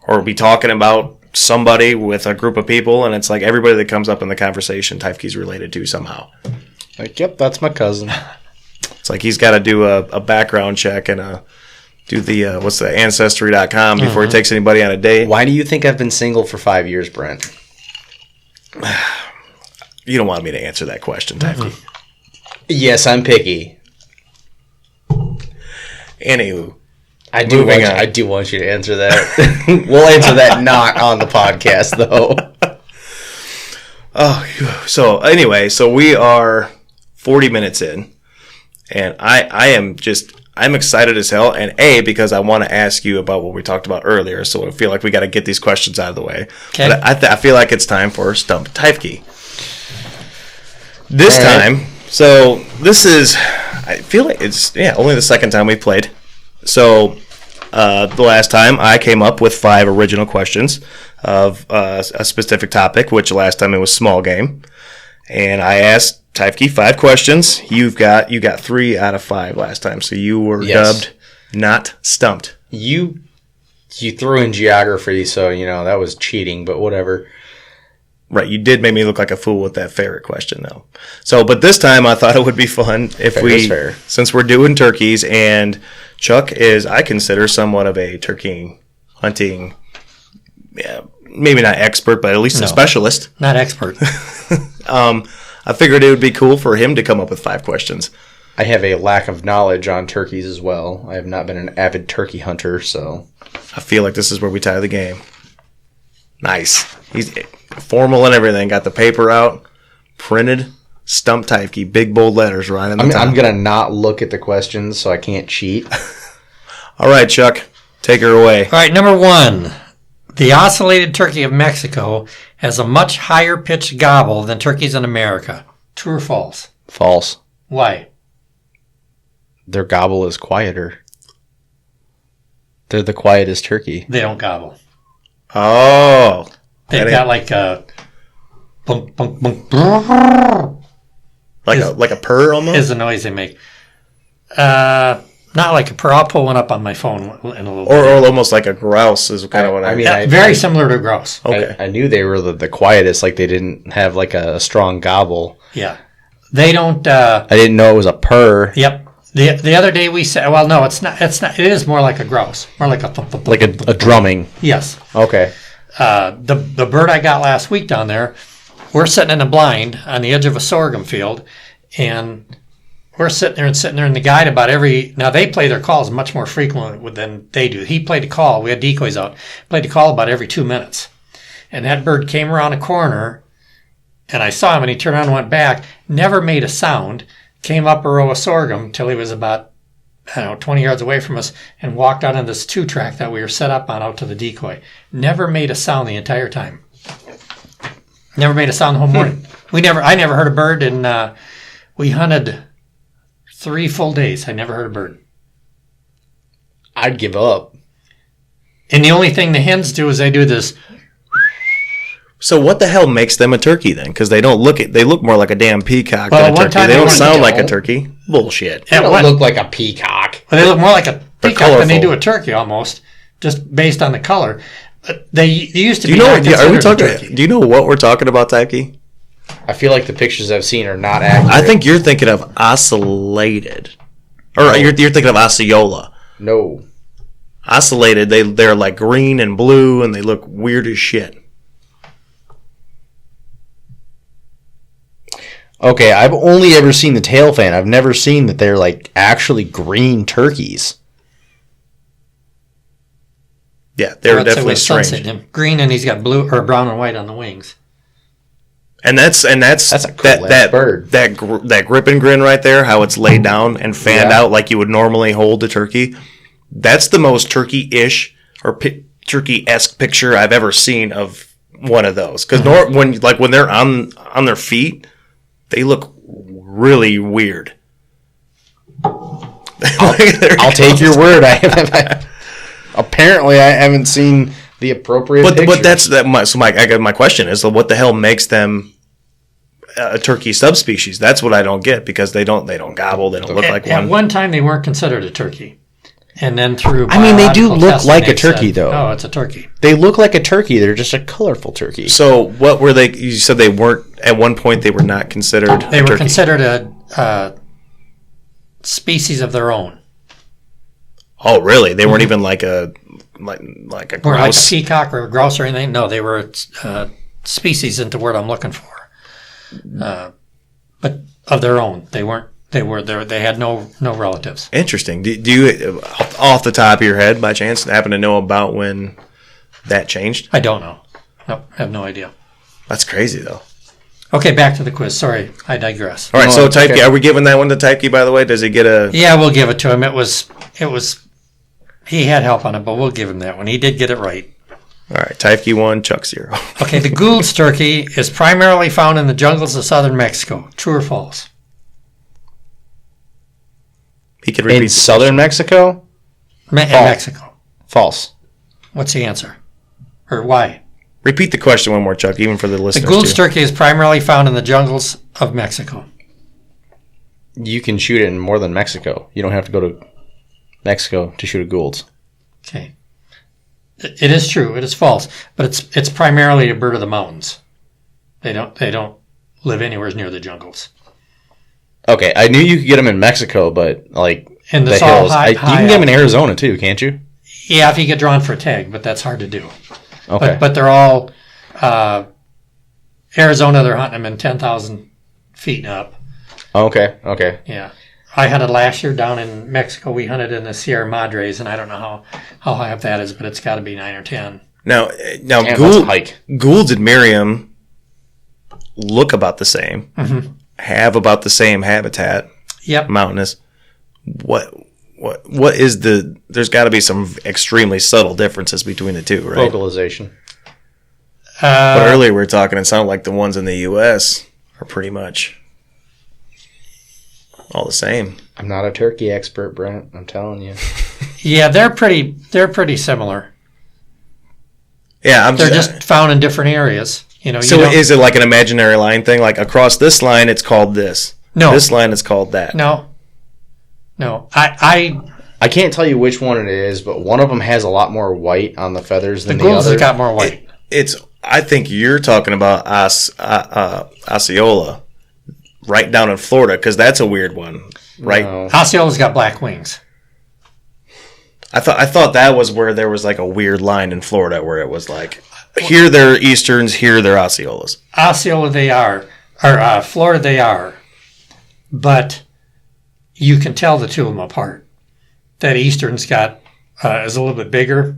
or be talking about somebody with a group of people, and it's like everybody that comes up in the conversation, Tyfke's related to somehow. Like, yep, that's my cousin. It's like he's got to do a background check and do the Ancestry.com before he takes anybody on a date. Why do you think I've been single for 5 years, Brent? You don't want me to answer that question, Tyfke. Yes, I'm picky. Anywho, I do want you to answer that. We'll answer that not on the podcast, though. Oh, so anyway, so we are 40 minutes in, and I'm excited as hell, and because I want to ask you about what we talked about earlier, so I feel like we got to get these questions out of the way. Okay. But I feel like it's time for Stump Typke. This time, so this is, I feel like it's, only the second time we played. So the last time I came up with 5 original questions of a specific topic, which last time it was small game. And I asked Typke 5 questions. You got 3 out of 5 last time, so you were dubbed not stumped. You threw in geography, so that was cheating, but whatever. Right, you did make me look like a fool with that ferret question, though. So, but this time I thought it would be fun if since we're doing turkeys, and Chuck is, I consider, somewhat of a turkey hunting, maybe not expert, but at least a specialist. Not expert. I figured it would be cool for him to come up with 5 questions. I have a lack of knowledge on turkeys as well. I have not been an avid turkey hunter, so I feel like this is where we tie the game. Nice. He's formal and everything. Got the paper out, printed, Stump Typke, big bold letters right in the top. I'm going to not look at the questions so I can't cheat. All right, Chuck, take her away. All right, number 1. The ocellated turkey of Mexico has a much higher pitched gobble than turkeys in America. True or false? False. Why? Their gobble is quieter. They're the quietest turkey. They don't gobble. Oh. They've got like a bunk, bunk, bunk. Like a purr almost? Is the noise they make. Not like a purr. I'll pull one up on my phone in a little bit. Or almost like a grouse is kind of what I mean. Very similar to a grouse. Okay. I knew they were the quietest, like they didn't have like a strong gobble. Yeah. They don't... I didn't know it was a purr. Yep. The other day we said... Well, no, it's not. It is more like a grouse. More like a... Thump, thump, like a drumming. Yes. Okay. The bird I got last week down there, we're sitting in a blind on the edge of a sorghum field, and we're sitting there, and the guide about every... Now, they play their calls much more frequently than they do. He played a call. We had decoys out. Played a call about every 2 minutes. And that bird came around a corner, and I saw him, and he turned around and went back, never made a sound, came up a row of sorghum till he was about, 20 yards away from us, and walked out on this 2-track that we were set up on out to the decoy. Never made a sound the entire time. Never made a sound the whole morning. I never heard a bird, and we hunted 3 full days. I never heard a bird. I'd give up. And the only thing the hens do is they do this. So what the hell makes them a turkey then? Because they look more like a damn peacock than a turkey. They don't sound like a turkey. Bullshit. They don't look like a peacock. Well, they look more like a peacock than they do a turkey almost, just based on the color. They used to be. Do you know what we're talking about, Typke? I feel like the pictures I've seen are not accurate. I think you're thinking of ocellated, or you're thinking of Osceola. No, ocellated. They're like green and blue, and they look weird as shit. Okay, I've only ever seen the tail fan. I've never seen that they're like actually green turkeys. Yeah, they're definitely strange. Green, and he's got blue or brown and white on the wings. And that's a cool bird. That grip and grin right there, how it's laid down and fanned out like you would normally hold a turkey. That's the most turkey-ish or turkey-esque picture I've ever seen of one of those. Because when they're on their feet, they look really weird. I'll take your word. Apparently, I haven't seen the appropriate pictures. But that's that. So my question is, what the hell makes them a turkey subspecies? That's what I don't get, because they don't gobble. They don't look like one. At one time, they weren't considered a turkey, and then through they do look like a turkey, though. Oh, it's a turkey. They look like a turkey. They're just a colorful turkey. So what were they? You said they weren't at one point. They were not considered. They were considered a species of their own. Oh, really? They weren't even like a grouse? Or like a peacock or a grouse or anything? No, they were species, into the word I'm looking for. But of their own. They weren't They had no relatives. Interesting. Do you, off the top of your head, by chance, happen to know about when that changed? I don't know. No, I have no idea. That's crazy, though. Okay, back to the quiz. Sorry, I digress. All right, so Typekey, okay. are we giving that one to Typekey, by the way? Does he get a... Yeah, we'll give it to him. It was. He had help on it, but we'll give him that one. He did get it right. All right, Typekey 1, Chuck 0. Okay, the Gould's turkey is primarily found in the jungles of southern Mexico. True or false? He could repeat In the southern Mexico? In Mexico. False. What's the answer? Or why? Repeat the question one more, Chuck, even for the The listeners, Gould's too. turkey is primarily found in the jungles of Mexico. You can shoot it in more than Mexico. You don't have to go to Mexico to shoot a Gould's. Okay. It is true. It is false. But it's primarily a bird of the mountains. They don't live anywhere near the jungles. Okay, I knew you could get them in Mexico, but like And the it's all hills. high You can get them in Arizona too, can't you? Yeah, if you get drawn for a tag, but that's hard to do. Okay. But they're all Arizona. They're hunting them in 10,000 feet and up. Okay. Yeah, I hunted last year down in Mexico. We hunted in the Sierra Madres, and I don't know how high up that is, but it's got to be 9 or 10. Now Damn, that's a hike. Gould's and Merriam look about the same, have about the same habitat, Yep. mountainous. What is the... There's got to be some extremely subtle differences between the two, right? Vocalization. But earlier we were talking, it sounded like the ones in the U.S. are pretty much all the same. I'm not a turkey expert, Brent. I'm telling you. Yeah, they're pretty similar. Yeah, They're just found in different areas. So is it like an imaginary line thing? Like across this line, it's called this. No. This line is called that. No. I can't tell you which one it is, but one of them has a lot more white on the feathers the than the Gould's other. has got more white. I think you're talking about Osceola, right down in Florida, because that's a weird one, right? No. Osceola's got black wings. I thought that was where there was like a weird line in Florida where it was like, here they're Easterns, here they're Osceolas. Osceola they are, or Florida they are, but you can tell the two of them apart. That Eastern's got is a little bit bigger,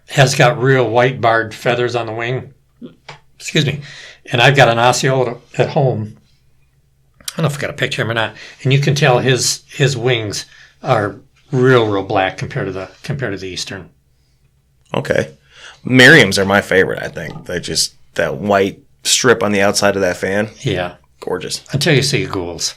has got real white barred feathers on the wing. Excuse me. And I've got an Osceola at home. I don't know if I got a picture of him or not. And you can tell his wings are real black compared to the Eastern. Okay. Merriam's are my favorite, I think. They just, that white strip on the outside of that fan. Yeah. Gorgeous. Until you see a Gould's.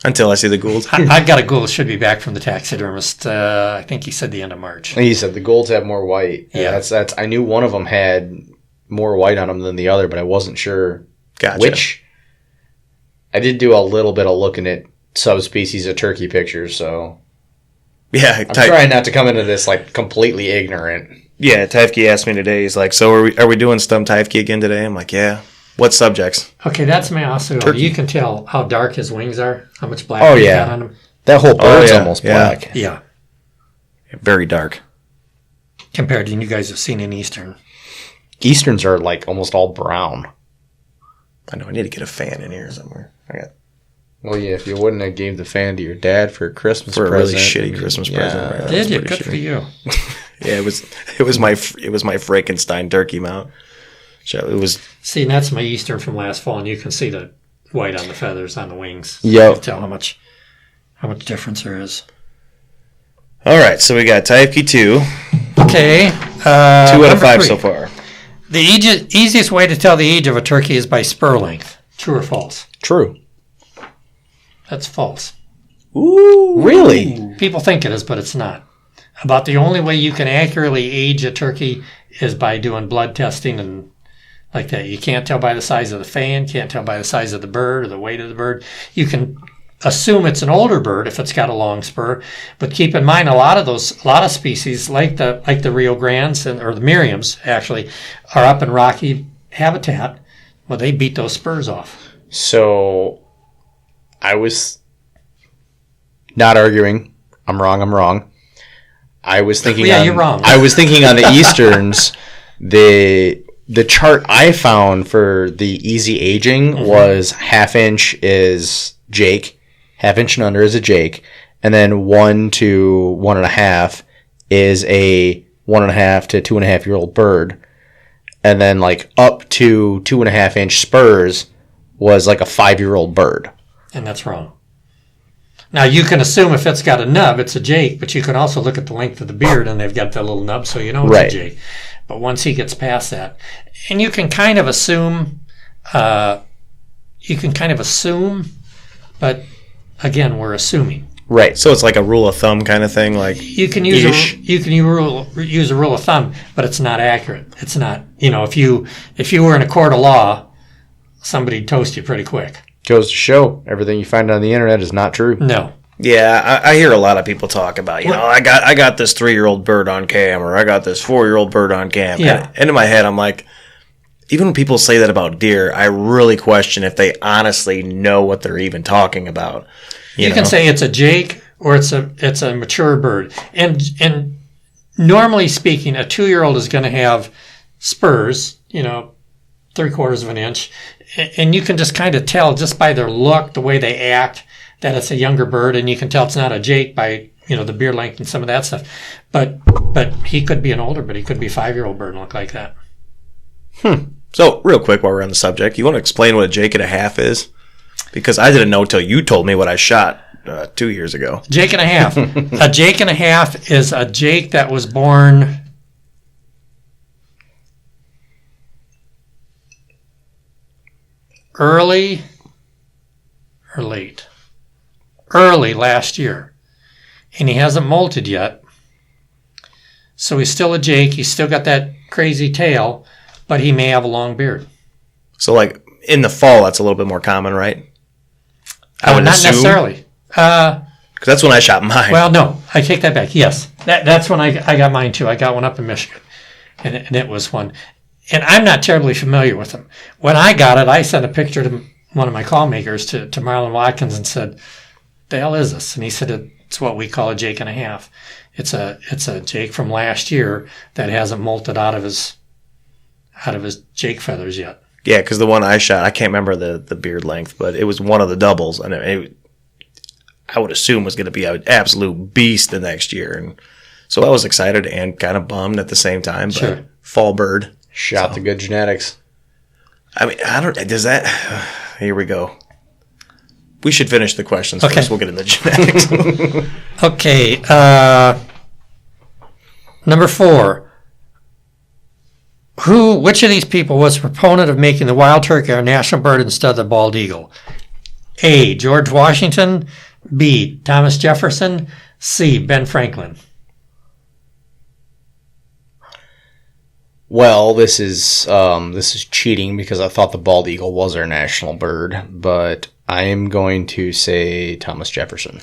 Until I see the Goulds. I've got a Gould. Should be back from the taxidermist. I think he said the end of March. He said the Goulds have more white. Yeah. That's. I knew one of them had more white on them than the other, but I wasn't sure Gotcha. which. I did do a little bit of looking at subspecies of turkey pictures, so Yeah. I'm trying not to come into this like completely ignorant. Yeah, Typekey asked me today, he's like, so are we doing Stump Typekey again today? I'm like, yeah. What subjects? Okay, that's my Osceola. Turkey. You can tell how dark his wings are, how much black Oh, he's yeah. got on him. That whole bird's yeah, almost yeah. black. Yeah, Very dark. compared to you guys have seen in Eastern. Easterns are like almost all brown. I know, I need to get a fan in here somewhere. Well, yeah, if you wouldn't have gave the fan to your dad for a Christmas For a really present. shitty Christmas present, right? Did That's you? pretty Good for shitty. you. Yeah, it was my Frankenstein turkey mount. So it was. See, and that's my Eastern from last fall, and you can see the white on the feathers on the wings. Yep. You can tell how much difference there is. All right, so we got Typekey 2. Okay. 2 out of number 5 3. so far. The easiest way to tell the age of a turkey is by spur length. True or false? True. That's false. Ooh. Really? People think it is, but it's not. About the only way you can accurately age a turkey is by doing blood testing and like that. You can't tell by the size of the fan, can't tell by the size of the bird or the weight of the bird. You can assume it's an older bird if it's got a long spur, but keep in mind a lot of species like the Rio Grandes or the Merriams actually are up in rocky habitat. Well, they beat those spurs off. So, I was not arguing. I'm wrong. I was thinking. Yeah, you're wrong. I was thinking on the Easterns, the chart I found for the easy aging was 1/2 inch is Jake, half-inch and under is a Jake, and then 1 to 1.5 is a 1.5 to 2.5-year-old bird, and then like up to 2.5-inch spurs was like a 5-year-old bird. And that's wrong. Now, you can assume if it's got a nub, it's a Jake, but you can also look at the length of the beard, and they've got that little nub, so you know it's a Jake. But once he gets past that, and you can kind of assume, but again, we're assuming. Right. So it's like a rule of thumb kind of thing, like you can use use a rule of thumb, but it's not accurate. It's not. If you were in a court of law, somebody'd toast you pretty quick. Goes to show everything you find on the internet is not true. No. Yeah, I hear a lot of people talk about, I got this 3-year-old bird on cam, or I got this 4-year-old bird on cam. Yeah. And in my head, I'm like, even when people say that about deer, I really question if they honestly know what they're even talking about. You can say it's a Jake or it's a mature bird. And normally speaking, a 2-year-old is going to have spurs, 3/4 of an inch. And you can just kind of tell just by their look, the way they act, that it's a younger bird. And you can tell it's not a Jake by, the beard length and some of that stuff. But he could be an older, but he could be a 5-year-old bird and look like that. So, real quick while we're on the subject, you want to explain what a Jake and a half is? Because I didn't know until you told me what I shot 2 years ago. Jake and a half. A Jake and a half is a Jake that was born early or late? Early last year. And he hasn't molted yet. So he's still a Jake. He's still got that crazy tail, but he may have a long beard. So, like, in the fall, that's a little bit more common, right? Not necessarily. Because that's when I shot mine. Well, no, I take that back. Yes, that's when I got mine too. I got one up in Michigan, and it was one. And I'm not terribly familiar with them. When I got it, I sent a picture to one of my call makers, to Marlon Watkins, and said, "The hell is this?" And he said, "It's what we call a Jake and a half. It's a Jake from last year that hasn't molted out of his Jake feathers yet." Yeah, because the one I shot, I can't remember the beard length, but it was one of the doubles, and I would assume was going to be an absolute beast the next year. And so I was excited and kind of bummed at the same time. But sure. Fall bird. Shot the good genetics. I mean, does that, here we go. We should finish the questions first. We'll get into genetics. Okay. Number 4. Which of these people was a proponent of making the wild turkey our national bird instead of the bald eagle? A. George Washington. B. Thomas Jefferson. C. Ben Franklin. Well, this is cheating because I thought the bald eagle was our national bird, but I am going to say Thomas Jefferson.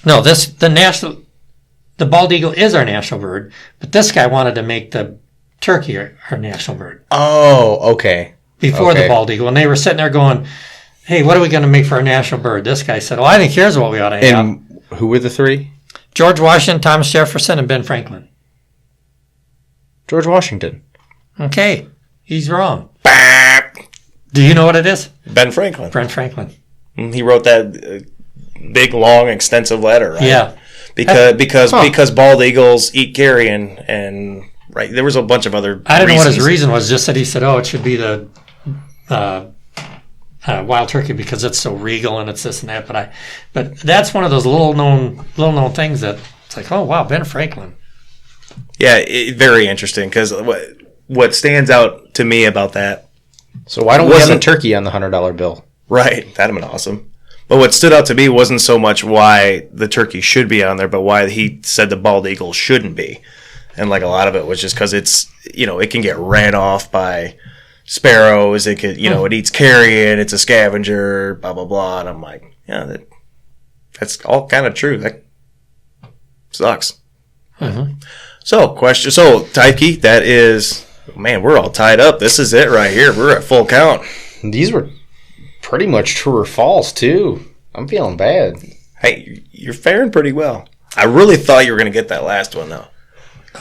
No, the bald eagle is our national bird, but this guy wanted to make the turkey our national bird. Oh, okay. Before the bald eagle, and they were sitting there going, "Hey, what are we going to make for our national bird?" This guy said, "Well, I think here's what we ought to have." And who were the 3? George Washington, Thomas Jefferson, and Ben Franklin. George Washington. Okay, he's wrong. Do you know what it is? Ben Franklin. Ben Franklin. He wrote that big, long, extensive letter, right? Yeah. Because bald eagles eat carrion, and right, there was a bunch of other I don't know what his reason was. Just that he said, "Oh, it should be the wild turkey because it's so regal and it's this and that." But that's one of those little known things that it's like, oh wow, Ben Franklin. Yeah, very interesting because what stands out to me about that. So why don't we have a turkey on the $100 bill? Right, that'd have been awesome. But what stood out to me wasn't so much why the turkey should be on there, but why he said the bald eagle shouldn't be. And like a lot of it was just because it's, it can get ran off by sparrows. It could, it eats carrion. It's a scavenger, blah, blah, blah. And I'm like, yeah, that's all kind of true. That sucks. Mm-hmm. So Taiki, that is, man, we're all tied up. This is it right here. We're at full count. These were pretty much true or false, too. I'm feeling bad. Hey, you're faring pretty well. I really thought you were going to get that last one, though.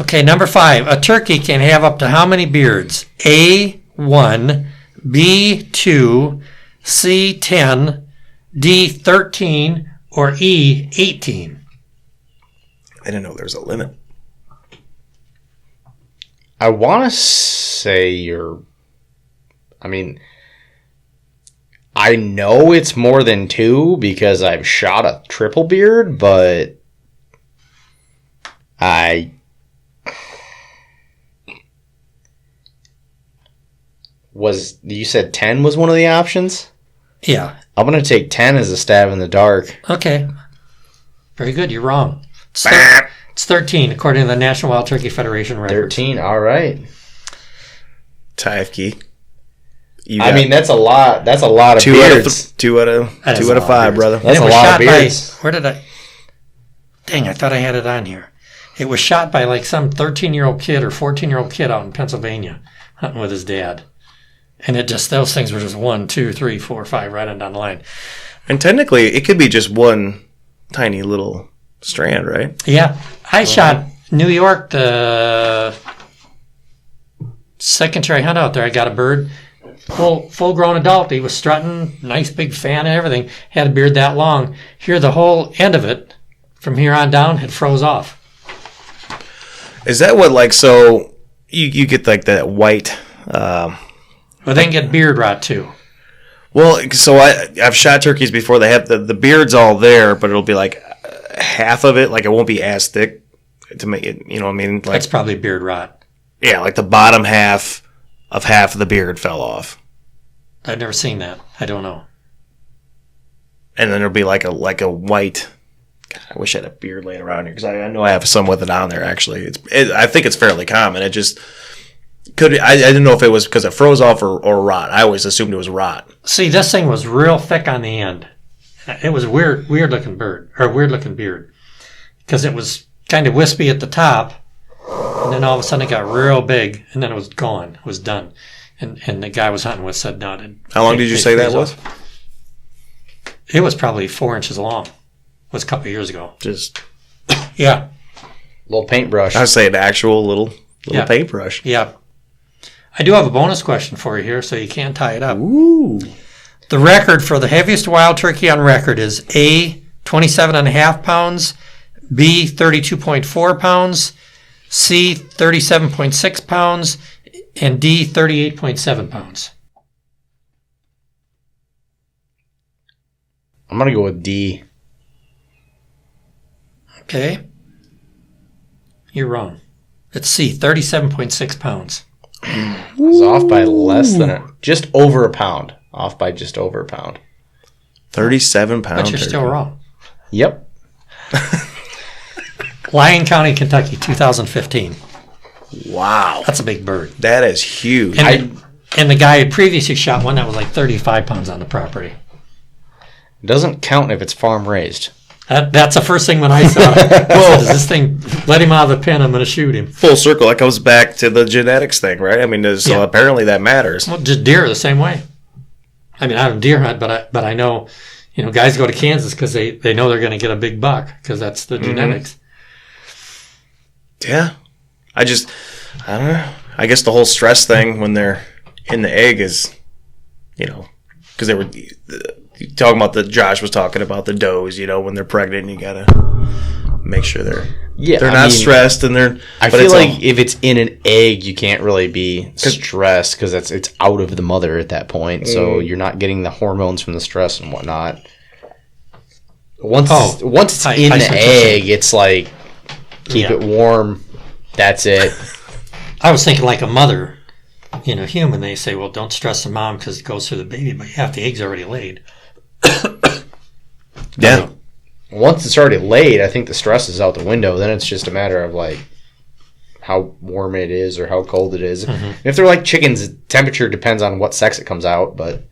Okay, number 5. A turkey can have up to how many beards? A, 1, B, 2, C, 10, D, 13, or E, 18? I didn't know there was a limit. I want to say I know it's more than 2 because I've shot a triple beard, but you said 10 was one of the options? Yeah. I'm going to take 10 as a stab in the dark. Okay. Very good. You're wrong. It's 13, according to the National Wild Turkey Federation records. 13, all right. Taifke. That's a lot. That's a lot of beards. Two out of 5, brother. That's a lot of beards. Where did I? Dang, I thought I had it on here. It was shot by like some 13-year-old kid or 14-year-old kid out in Pennsylvania hunting with his dad. And those things were just 1, 2, 3, 4, 5 right on down the line. And technically, it could be just one tiny little strand, right? Yeah. I shot New York, the second year I hunt out there. I got a bird, full-grown adult. He was strutting, nice big fan and everything. Had a beard that long. Here, the whole end of it, from here on down, had froze off. Is that what, so you get like that white... Well, they can get beard rot too. Well, so I've shot turkeys before. They have the beard's all there, but it'll be like half of it. Like it won't be as thick to make it. You know what I mean? Like, that's probably beard rot. Yeah, like the bottom half of the beard fell off. I've never seen that. I don't know. And then there'll be like a white. God, I wish I had a beard laying around here because I know I have some with it on there. Actually, I think it's fairly common. It just. I didn't know if it was because it froze off or rot. I always assumed it was rot. See, this thing was real thick on the end. It was a weird looking bird, or weird looking beard. Because it was kind of wispy at the top, and then all of a sudden it got real big, and then it was gone. It was done. And the guy I was hunting with said no. How long did you say that was? It was probably 4 inches long. It was a couple of years ago. Just. Yeah. Little paintbrush. I say an actual little paintbrush. Yeah. I do have a bonus question for you here, so you can tie it up. Ooh. The record for the heaviest wild turkey on record is A, 27.5 pounds, B, 32.4 pounds, C, 37.6 pounds, and D, 38.7 pounds. I'm going to go with D. Okay. You're wrong. It's C, 37.6 pounds. It's off by just over a pound. Off by just over a pound. 37 pounds. But you're still wrong. Yep. Lyon County, Kentucky, 2015. Wow. That's a big bird. That is huge. And the guy had previously shot one that was like 35 pounds on the property. It doesn't count if it's farm raised. That's the first thing when I saw it. Well, does this thing let him out of the pen? I'm going to shoot him. Full circle. That goes back to the genetics thing, right? I mean, so apparently that matters. Well, just deer are the same way. I mean, I don't deer hunt, but I know, guys go to Kansas because they know they're going to get a big buck because that's the genetics. Yeah. I don't know. I guess the whole stress thing when they're in the egg is, because they were talking about Josh was talking about the does, when they're pregnant, you got to make sure they're not stressed and they're. I feel like if it's in an egg, you can't really be stressed because it's out of the mother at that point. So you're not getting the hormones from the stress and whatnot. Once it's in the egg, it's like keep it warm. That's it. I was thinking like a mother, human. They say, well, don't stress the mom because it goes through the baby, but half the egg's already laid. Yeah. Once it's already laid, I think the stress is out the window. Then it's just a matter of like how warm it is or how cold it is. Mm-hmm. If they're like chickens, temperature depends on what sex it comes out. But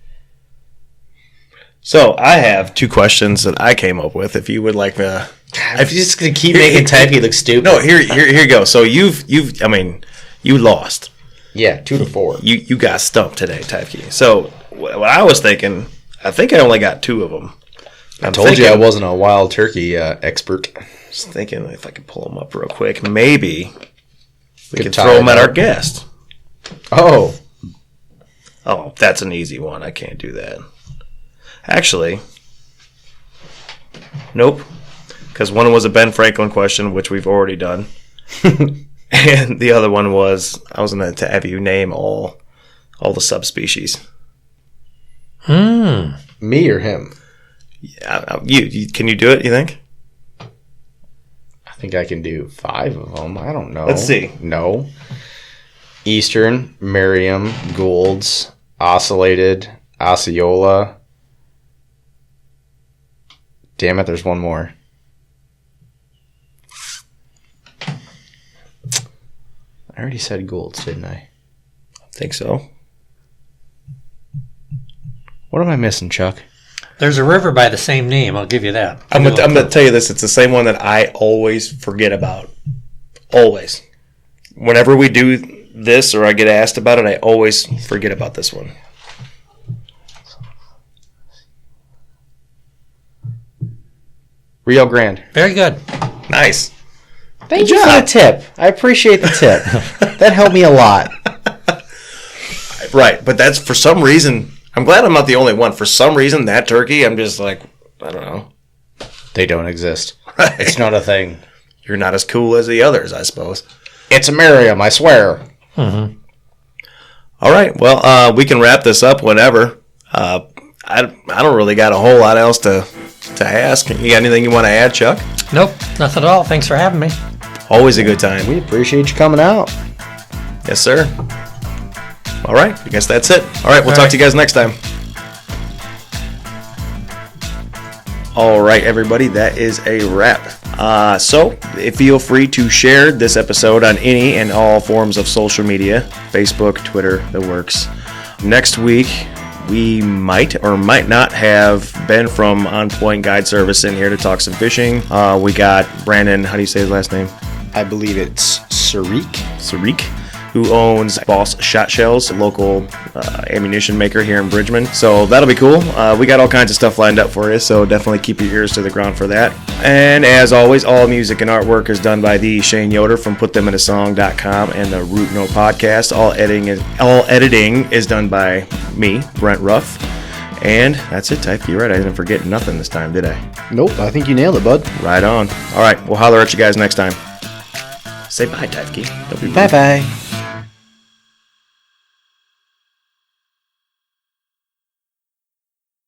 so I have 2 questions that I came up with. If you would like, if you're just gonna keep making type, you look stupid. No, here you go. So you lost. Yeah, 2-4. You got stumped today, Typekey. So what I was thinking, I think I only got 2 of them. I told you I wasn't a wild turkey expert. Just thinking if I could pull them up real quick, maybe we could throw them at our guest. Oh, that's an easy one. I can't do that. Actually, nope. Because one was a Ben Franklin question, which we've already done. And the other one was, I was going to have you name all the subspecies. Me or him? Yeah, you can you do it, you think? I think I can do 5 of them. I don't know. Let's see. No. Eastern, Merriam, Goulds, Ocellated, Osceola. Damn it, there's one more. I already said Goulds, didn't I? I think so. What am I missing, Chuck? There's a river by the same name. I'll give you that. I'm gonna tell you this. It's the same one that I always forget about. Always. Whenever we do this or I get asked about it, I always forget about this one. Rio Grande. Very good. Nice. Thank you for the tip. I appreciate the tip. That helped me a lot. Right, but that's for some reason. I'm glad I'm not the only one. For some reason, that turkey, I'm just like, I don't know. They don't exist. Right. It's not a thing. You're not as cool as the others, I suppose. It's a Merriam, I swear. Mm-hmm. All right, well, we can wrap this up whenever. I don't really got a whole lot else to ask. You got anything you want to add, Chuck? Nope, nothing at all. Thanks for having me. Always a good time. We appreciate you coming out. Yes, sir. All right, I guess that's it. All right, we'll talk to you guys next time. All right, everybody, that is a wrap. So feel free to share this episode on any and all forms of social media, Facebook, Twitter, the works. Next week, we might or might not have Ben from On Point Guide Service in here to talk some fishing. We got Brandon, how do you say his last name? I believe it's Sarik, who owns Boss Shot Shells, a local ammunition maker here in Bridgman. So that'll be cool. We got all kinds of stuff lined up for you, so definitely keep your ears to the ground for that. And as always, all music and artwork is done by the Shane Yoder from PutThemInASong.com and the Root No Podcast. All editing is done by me, Brent Ruff. And that's it, Type. You're right, I didn't forget nothing this time, did I? Nope, I think you nailed it, bud. Right on. All right, we'll holler at you guys next time. Say bye, Type Key. Don't be rude. Bye-bye.